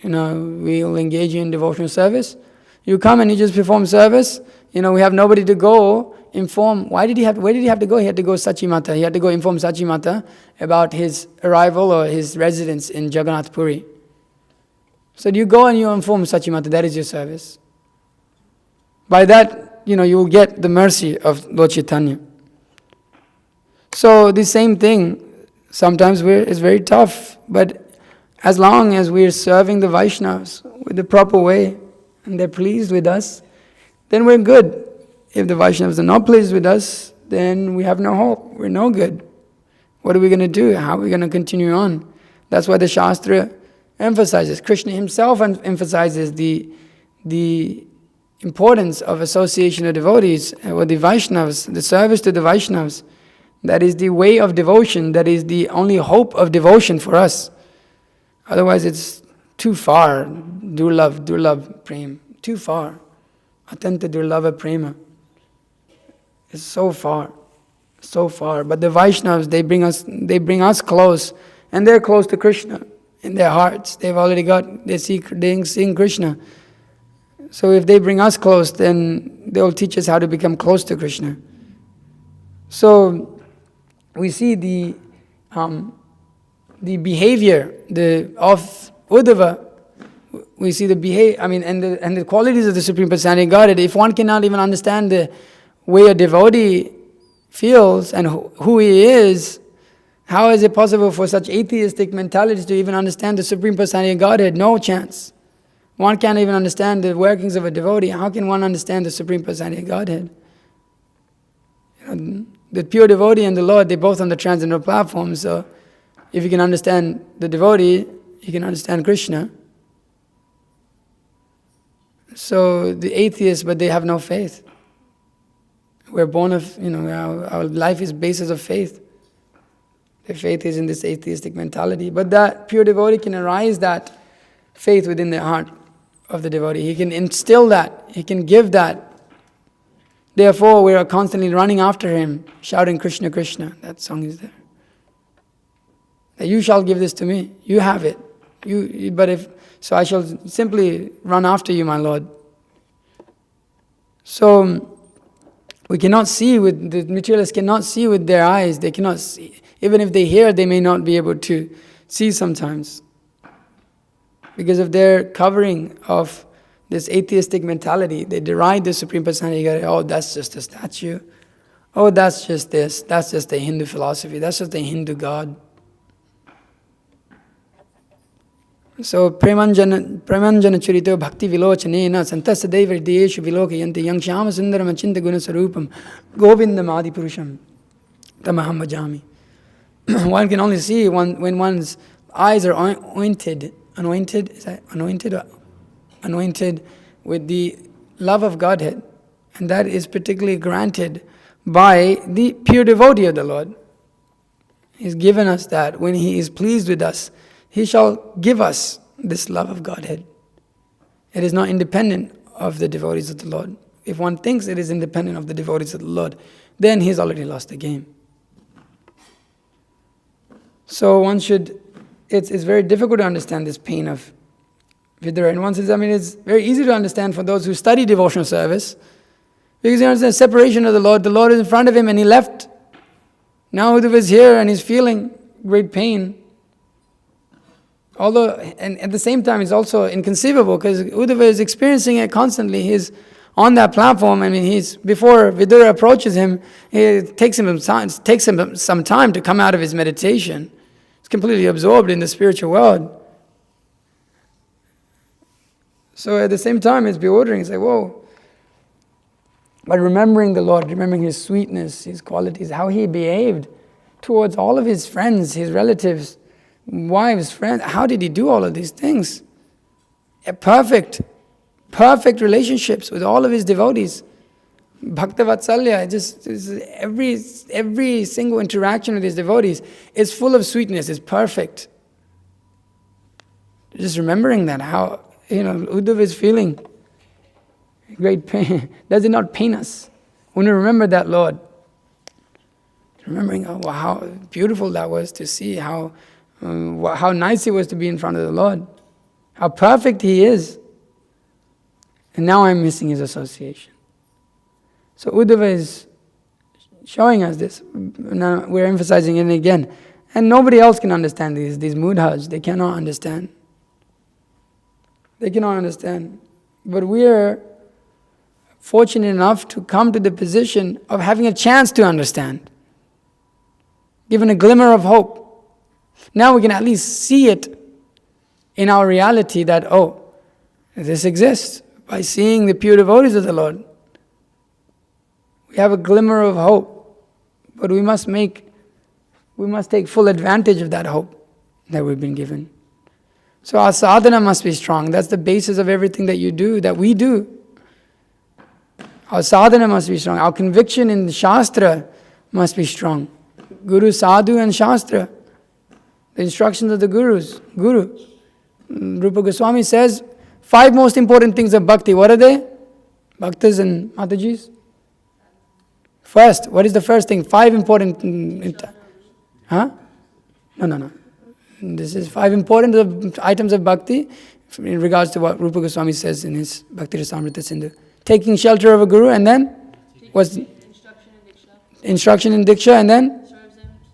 we'll engage you in devotional service. You come and you just perform service. We have nobody to go inform. Where did he have to go? He had to go Sachimata. He had to go inform Sachimata about his arrival or his residence in Jagannath Puri. So you go and you inform Sachimata, that is your service. By that, you will get the mercy of Lord Chaitanya. So the same thing, sometimes it's very tough, but as long as we're serving the Vaishnavas with the proper way, and they're pleased with us, then we're good. If the Vaishnavas are not pleased with us, then we have no hope, we're no good. What are we going to do? How are we going to continue on? That's why the Shastra emphasizes, Krishna himself emphasizes the importance of association of devotees with the Vaishnavas, the service to the Vaishnavas. That is the way of devotion, that is the only hope of devotion for us. Otherwise it's too far, durlabh prem, too far. Atanta durlabha prema. It's so far. But the Vaishnavas, they bring us close, and they're close to Krishna in their hearts. They're seeing Krishna. So if they bring us close, then they'll teach us how to become close to Krishna. So we see the behavior of Uddhava. We see the and the qualities of the Supreme Personality of Godhead. If one cannot even understand the way a devotee feels and who he is, how is it possible for such atheistic mentalities to even understand the Supreme Personality of Godhead? No chance. One can't even understand the workings of a devotee. How can one understand the Supreme Personality of Godhead? The pure devotee and the Lord, they're both on the transcendental platform. So if you can understand the devotee, you can understand Krishna. So the atheists, but they have no faith. We're born of, our life is basis of faith. Their faith is in this atheistic mentality. But that pure devotee can arise that faith within the heart of the devotee. He can instill that. He can give that. Therefore, we are constantly running after him, shouting Krishna, Krishna. That song is there. That you shall give this to me. You have it. So I shall simply run after you, my Lord. So we cannot see the materialists cannot see with their eyes. They cannot see. Even if they hear, they may not be able to see sometimes. Because of their covering of this atheistic mentality, they deride the Supreme Personality. Oh, that's just a statue. Oh, that's just this. That's just a Hindu philosophy. That's just a Hindu God. So, premanjana churito bhakti vilochanena santasa deva hridayeshu vilokayanti yang shyama sundaram achinta guna sarupam govindam adi purusham tamaham bhajami. One can only see when one's eyes are anointed with the love of Godhead. And that is particularly granted by the pure devotee of the Lord. He's given us that. When He is pleased with us, He shall give us this love of Godhead. It is not independent of the devotees of the Lord. If one thinks it is independent of the devotees of the Lord, then he's already lost the game. So it's very difficult to understand this pain of Vidura. In one sense, it's very easy to understand for those who study devotional service, because you understand separation of the Lord is in front of him and he left. Now Uddhava is here and he's feeling great pain. Although, and at the same time, it's also inconceivable because Uddhava is experiencing it constantly. He's on that platform. Before Vidura approaches him, it takes him some time to come out of his meditation. He's completely absorbed in the spiritual world. So at the same time, it's bewildering. It's like, whoa. But remembering the Lord, remembering His sweetness, His qualities, how He behaved towards all of His friends, His relatives, wives, friends. How did He do all of these things? Perfect relationships with all of His devotees. Bhakta Vatsalya, every single interaction with His devotees is full of sweetness, is perfect. Just remembering that, how Uddhava is feeling great pain. Does it not pain us when we remember that Lord? Remembering how beautiful that was to see, how nice it was to be in front of the Lord, how perfect He is. And now I'm missing His association. So Uddhava is showing us this. Now we're emphasizing it again. And nobody else can understand these mudhas. They cannot understand. They cannot understand. But we're fortunate enough to come to the position of having a chance to understand. Given a glimmer of hope. Now we can at least see it in our reality that, this exists. By seeing the pure devotees of the Lord. We have a glimmer of hope. But we must take full advantage of that hope that we've been given. So our sadhana must be strong. That's the basis of everything that you do, that we do. Our sadhana must be strong. Our conviction in the Shastra must be strong. Guru, Sadhu and Shastra. The instructions of the Guru. Rupa Goswami says, 5 most important things of bhakti. What are they? Bhaktas and Matajis? First, what is the first thing? 5 important... Huh? No. This is 5 important items of bhakti in regards to what Rupa Goswami says in his Bhakti Rasamrita Sindhu. Taking shelter of a guru and then? What's instruction in Diksha and then?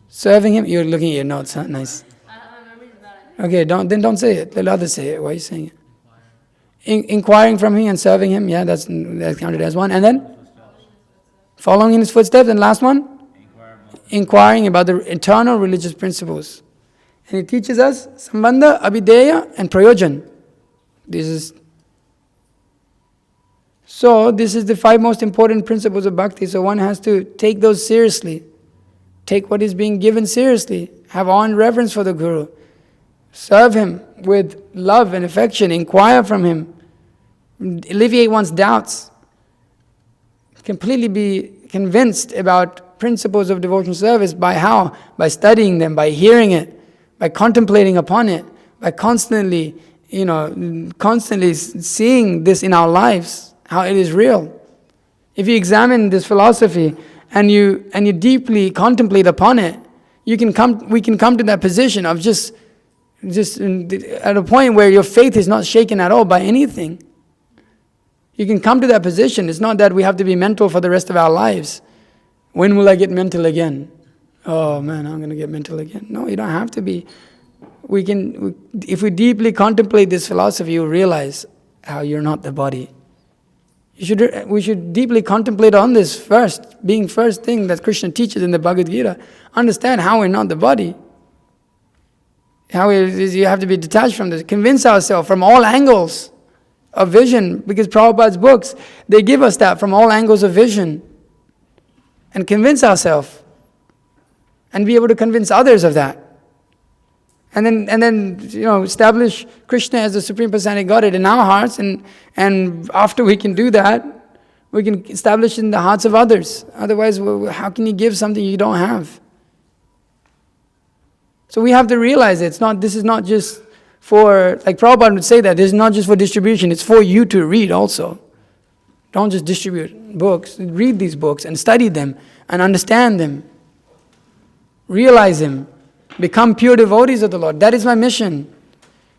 Serving him. You're looking at your notes, huh? Nice. Okay, don't say it. Let others say it. Why are you saying it? Inquiring from him and serving him. Yeah, that's counted as one. And then? Following in his footsteps. And last one? Inquiring about the eternal religious principles. And he teaches us Sambandha, Abhideya and Prayojan. This is the 5 most important principles of bhakti. So one has to take those seriously. Take what is being given seriously. Have awe and reverence for the Guru. Serve him with love and affection. Inquire from him. Alleviate one's doubts. Completely be convinced about principles of devotional service. By how? By studying them, by hearing it, by contemplating upon it, by constantly seeing this in our lives, how it is real. If you examine this philosophy and you deeply contemplate upon it, we can come to that position of just at a point where your faith is not shaken at all by anything. You can come to that position. It's not that we have to be mental for the rest of our lives. When will I get mental again? Oh man, I'm going to get mental again. No, you don't have to be. If we deeply contemplate this philosophy, you realize how you're not the body. We should deeply contemplate on this first, being first thing that Krishna teaches in the Bhagavad Gita. Understand how we're not the body. How it is you have to be detached from this. Convince ourselves from all angles of vision, because Prabhupada's books, they give us that from all angles of vision. And convince ourselves. And be able to convince others of that. And then establish Krishna as the Supreme Personality of Godhead in our hearts, and after we can do that, we can establish it in the hearts of others. Otherwise, how can you give something you don't have? So we have to realize this is not just for, like Prabhupada would say that, this is not just for distribution, it's for you to read also. Don't just distribute books, read these books and study them and understand them. Realize them. Become pure devotees of the Lord. That is my mission.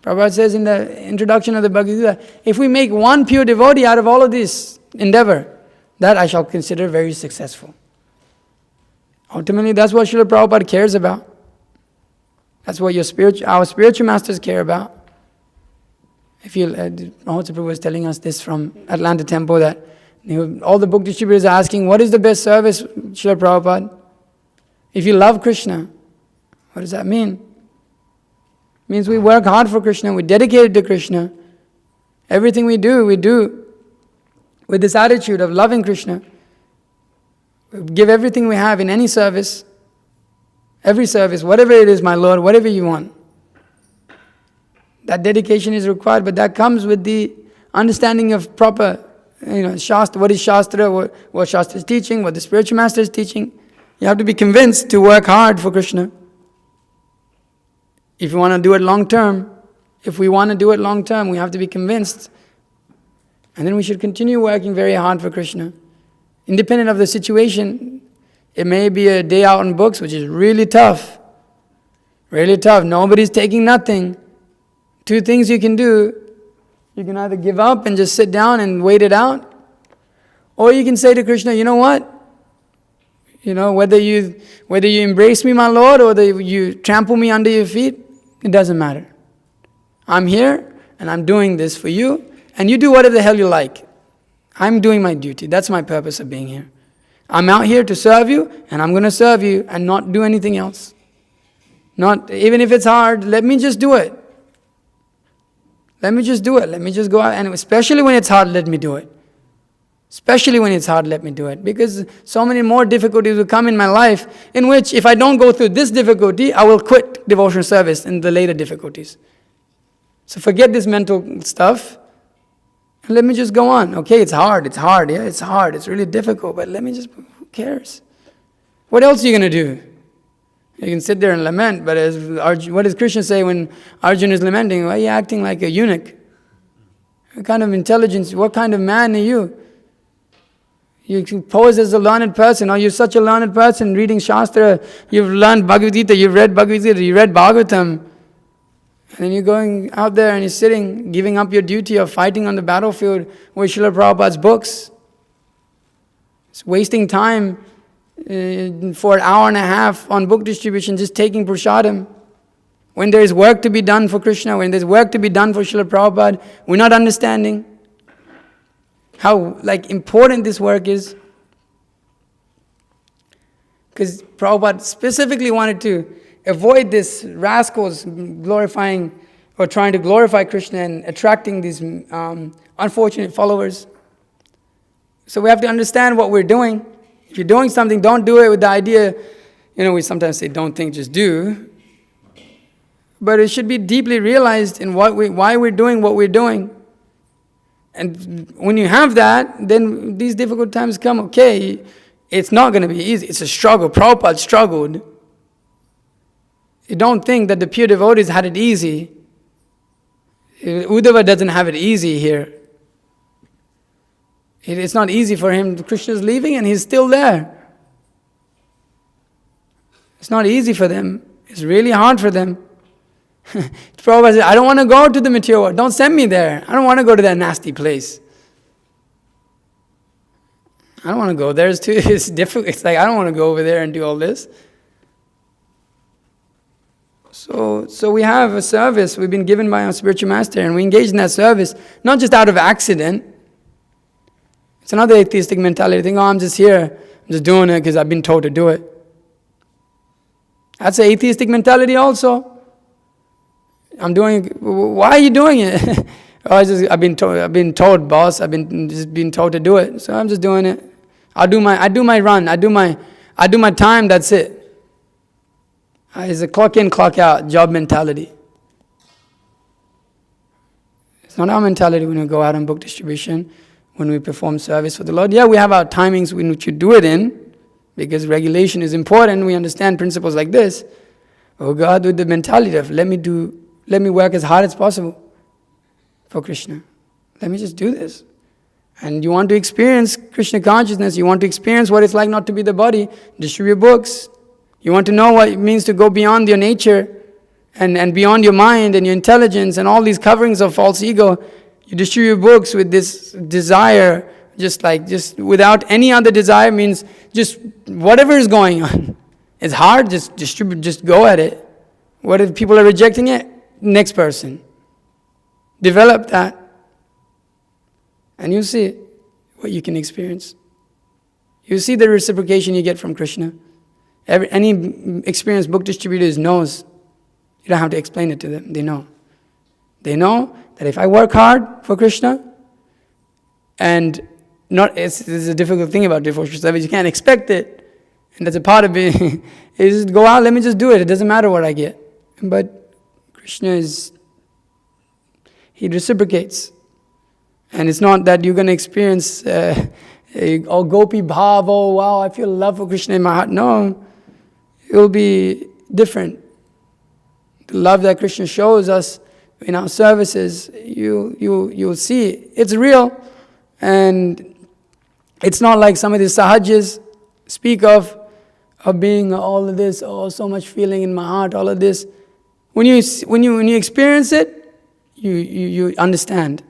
Prabhupada says in the introduction of the Bhagavad Gita, if we make one pure devotee out of all of this endeavor, that I shall consider very successful. Ultimately, that's what Srila Prabhupada cares about. That's what our spiritual masters care about. Mahotsa Prabhu was telling us this from Atlanta Temple, that all the book distributors are asking, what is the best service, Srila Prabhupada? If you love Krishna, what does that mean? It means we work hard for Krishna, we're dedicated to Krishna. Everything we do with this attitude of loving Krishna. We give everything we have in any service, every service, whatever it is, my Lord, whatever you want. That dedication is required, but that comes with the understanding of proper, Shastra, what is Shastra, what Shastra is teaching, what the spiritual master is teaching. You have to be convinced to work hard for Krishna. If you want to do it long term, If we want to do it long term, we have to be convinced. And then we should continue working very hard for Krishna. Independent of the situation, it may be a day out on books, which is really tough. Really tough. Nobody's taking nothing. Two things you can do. You can either give up and just sit down and wait it out. Or you can say to Krishna, you know what? Whether you embrace me, my Lord, or whether you trample me under your feet, it doesn't matter. I'm here and I'm doing this for you, and you do whatever the hell you like. I'm doing my duty. That's my purpose of being here. I'm out here to serve you, and I'm going to serve you and not do anything else. Not, even if it's hard, let me just do it. Let me just do it. Let me just go out, and especially when it's hard, let me do it. Especially when it's hard, let me do it. Because so many more difficulties will come in my life, in which if I don't go through this difficulty, I will quit devotional service in the later difficulties. So forget this mental stuff. And let me just go on. Okay, it's hard, yeah, it's hard, it's really difficult, but let me just, who cares? What else are you going to do? You can sit there and lament, but what does Krishna say when Arjuna is lamenting? Why are you acting like a eunuch? What kind of intelligence, what kind of man are you? You can pose as a learned person, or you're such a learned person reading Shastra, you've learned Bhagavad Gita, you've read Bhagavad Gita, you read Bhagavatam, and then you're going out there and you're sitting, giving up your duty of fighting on the battlefield with Srila Prabhupada's books. It's wasting time for an hour and a half on book distribution, just taking prasadam. When there is work to be done for Krishna, when there's work to be done for Srila Prabhupada, we're not understanding how important this work is. Because Prabhupada specifically wanted to avoid this rascals glorifying or trying to glorify Krishna and attracting these unfortunate followers. So we have to understand what we're doing. If you're doing something, don't do it with the idea, we sometimes say don't think, just do. But it should be deeply realized in why we're doing what we're doing. And when you have that, then these difficult times come. Okay, it's not going to be easy. It's a struggle. Prabhupada struggled. You don't think that the pure devotees had it easy. Uddhava doesn't have it easy here. It's not easy for him. Krishna's leaving and he's still there. It's not easy for them. It's really hard for them. Prabhupada said, I don't want to go to the material world. Don't send me there. I don't want to go to that nasty place. I don't want to go there. It's difficult. It's like, I don't want to go over there and do all this. So we have a service we've been given by our spiritual master, and we engage in that service, not just out of accident. It's another atheistic mentality. Think, I'm just here. I'm just doing it because I've been told to do it. That's an atheistic mentality also. Why are you doing it? I've been told, boss. I've been told to do it, so I'm just doing it. I do my run. I do my time. That's it. It's a clock in, clock out job mentality. It's not our mentality when we go out on book distribution, when we perform service for the Lord. Yeah, we have our timings in which you do it in, because regulation is important. We understand principles like this. But we go out with the mentality of let me work as hard as possible for Krishna. Let me just do this. And you want to experience Krishna consciousness, you want to experience what it's like not to be the body, distribute books. You want to know what it means to go beyond your nature and beyond your mind and your intelligence and all these coverings of false ego. You distribute books with this desire, just without any other desire, means just whatever is going on. It's hard, just distribute, just go at it. What if people are rejecting it? Next person. Develop that. And you see what you can experience. You see the reciprocation you get from Krishna. Any experienced book distributors knows. You don't have to explain it to them. They know. They know that if I work hard for Krishna, and it's a difficult thing about devotional service, you can't expect it. And that's a part of it. You just go out, let me just do it. It doesn't matter what I get. But Krishna he reciprocates. And it's not that you're going to experience gopi bhav, oh wow, I feel love for Krishna in my heart. No, it will be different. The love that Krishna shows us in our services, you'll see it's real, and it's not like some of the sahajas speak of being all of this, so much feeling in my heart, all of this. When you experience it, you understand.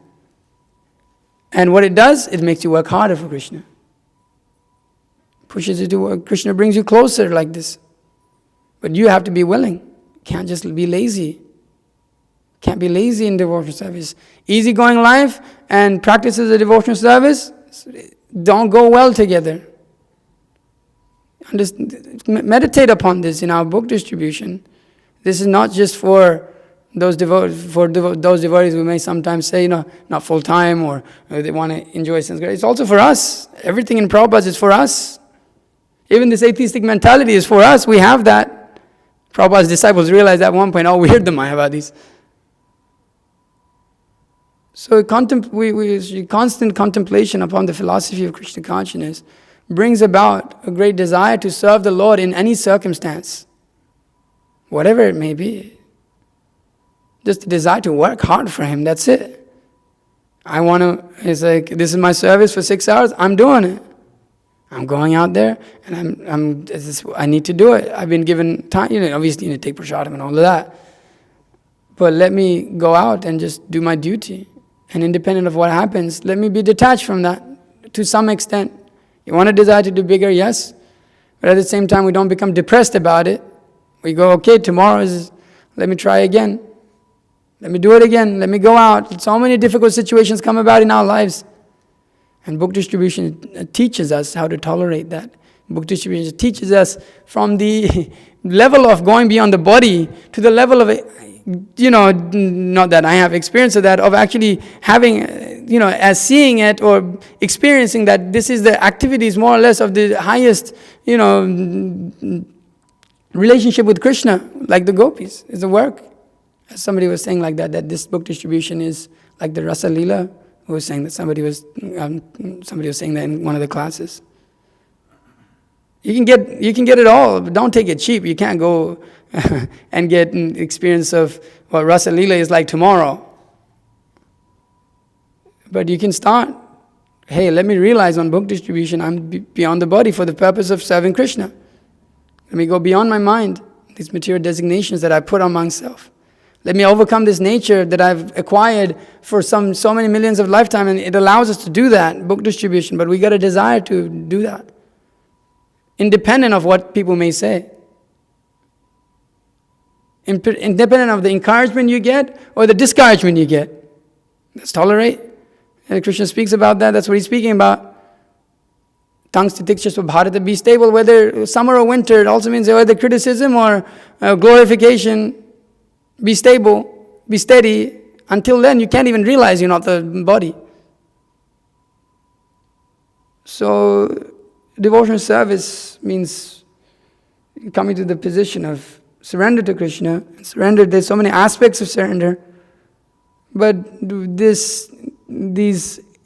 And what it does, it makes you work harder for Krishna. Pushes you to work. Krishna brings you closer like this. But you have to be willing. Can't just be lazy. Can't be lazy in devotional service. Easygoing life and practices of devotional service don't go well together. Meditate upon this in our book distribution. This is not just for those devotees who may sometimes say, not full time, or they want to enjoy Sanskrit. It's also for us. Everything in Prabhupada is for us. Even this atheistic mentality is for us. We have that. Prabhupada's disciples realized at one point, we're the Mayavadis. So constant contemplation upon the philosophy of Krishna consciousness brings about a great desire to serve the Lord in any circumstance, whatever it may be. Just the desire to work hard for Him, that's it. It's like, this is my service for 6 hours, I'm doing it. I'm going out there, and I need to do it. I've been given time, obviously you need to take prasadam and all of that. But let me go out and just do my duty. And independent of what happens, let me be detached from that to some extent. You want to desire to do bigger, yes. But at the same time, we don't become depressed about it. We go, okay, let me try again. Let me do it again. Let me go out. So many difficult situations come about in our lives. And book distribution teaches us how to tolerate that. Book distribution teaches us from the level of going beyond the body to the level of, not that I have experience of that, of actually having, as seeing it or experiencing that this is the activities more or less of the highest, relationship with Krishna, like the gopis, is the work. As somebody was saying like that this book distribution is like the Rasa Leela. Who was saying that somebody was saying that in one of the classes. You can get it all, but don't take it cheap. You can't go and get an experience of what Rasa Leela is like tomorrow. But you can start. Hey, let me realize on book distribution, I'm beyond the body for the purpose of serving Krishna. Let me go beyond my mind, these material designations that I put on myself. Let me overcome this nature that I've acquired for so many millions of lifetimes, and it allows us to do that, book distribution, but we got a desire to do that, independent of what people may say. Independent of the encouragement you get or the discouragement you get. Let's tolerate. And Krishna speaks about that, that's what he's speaking about. Tangstitikshasva bharata, be stable, whether summer or winter. It also means whether criticism or glorification. Be stable, be steady. Until then, you can't even realize you're not the body. So, devotional service means coming to the position of surrender to Krishna. Surrender, there's so many aspects of surrender. But these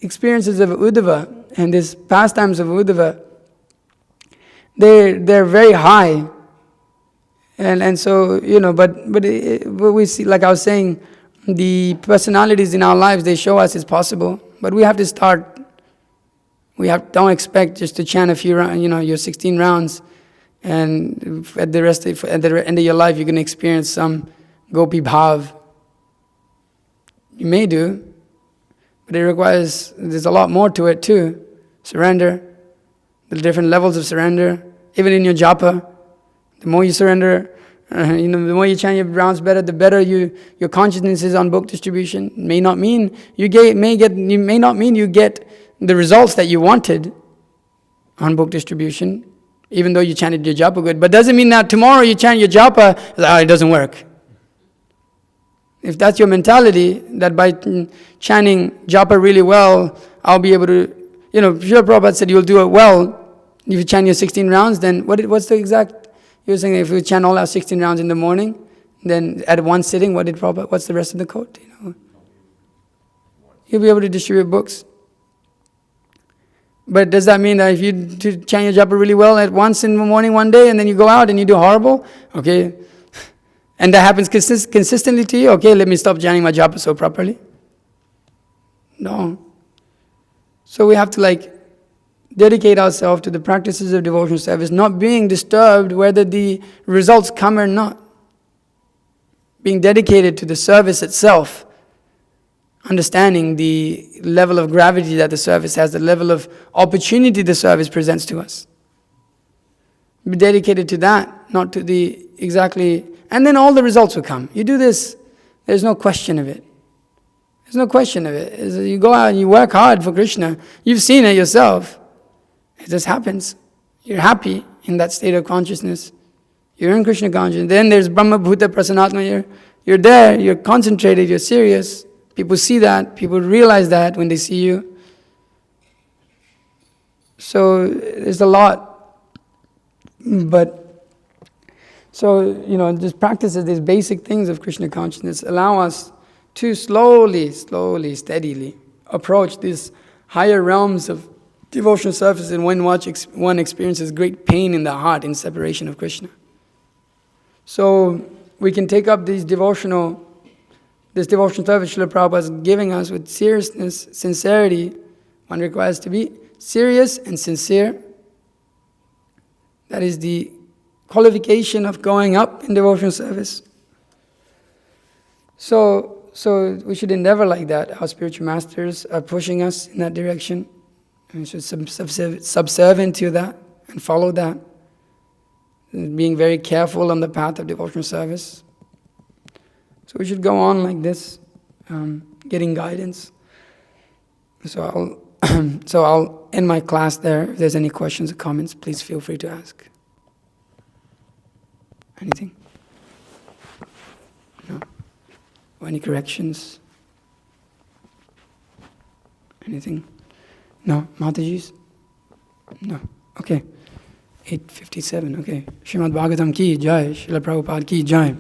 experiences of Uddhava and these pastimes of Uddhava, they're very high. And so, but we see, like I was saying, the personalities in our lives, they show us it's possible. But we have to start. Don't expect just to chant a few rounds, your 16 rounds, and at the end of your life, you're going to experience some gopi bhav. You may do, but there's a lot more to it too. Surrender, the different levels of surrender, even in your japa. The more you surrender, the more you chant your rounds better, the better your consciousness is on book distribution. May not mean you get the results that you wanted on book distribution, even though you chanted your japa good. But doesn't mean that tomorrow you chant your japa, it doesn't work. If that's your mentality, that by chanting japa really well, I'll be able to, Srila Prabhupada said you'll do it well. If you chant your 16 rounds, then what's the exact? He was saying if we chant all our 16 rounds in the morning, then at one sitting, what's the rest of the quote? You'll be able to distribute books. But does that mean that if you chant your japa really well at once in the morning one day, and then you go out and you do horrible? Okay. And that happens consistently to you. Okay, let me stop chanting my japa so properly. No. So we have to dedicate ourselves to the practices of devotional service, not being disturbed whether the results come or not. Being dedicated to the service itself, understanding the level of gravity that the service has, the level of opportunity the service presents to us. Be dedicated to that, not to the exactly, and then all the results will come. You do this, there's no question of it. There's no question of it. You go out and you work hard for Krishna, you've seen it yourself. It just happens. You're happy in that state of consciousness. You're in Krishna consciousness. Then there's Brahma Bhuta Prasanatma. You're there, you're concentrated, you're serious. People see that, people realize that when they see you. So there's a lot. But, just practices, these basic things of Krishna consciousness allow us to slowly, steadily approach these higher realms of devotional service, and when one experiences great pain in the heart in separation of Krishna. So we can take up this devotional service Srila Prabhupada is giving us with seriousness, sincerity. One requires to be serious and sincere. That is the qualification of going up in devotional service. So we should endeavor like that. Our spiritual masters are pushing us in that direction. And we should subservient to that and follow that. And being very careful on the path of devotional service. So we should go on like this, getting guidance. So I'll end my class there. If there's any questions or comments, please feel free to ask. Anything? No? Or any corrections? Anything? No? Mataji's? No? Okay. 8:57, okay. Srimad Bhagavatam ki jai, Srila Prabhupada ki jai.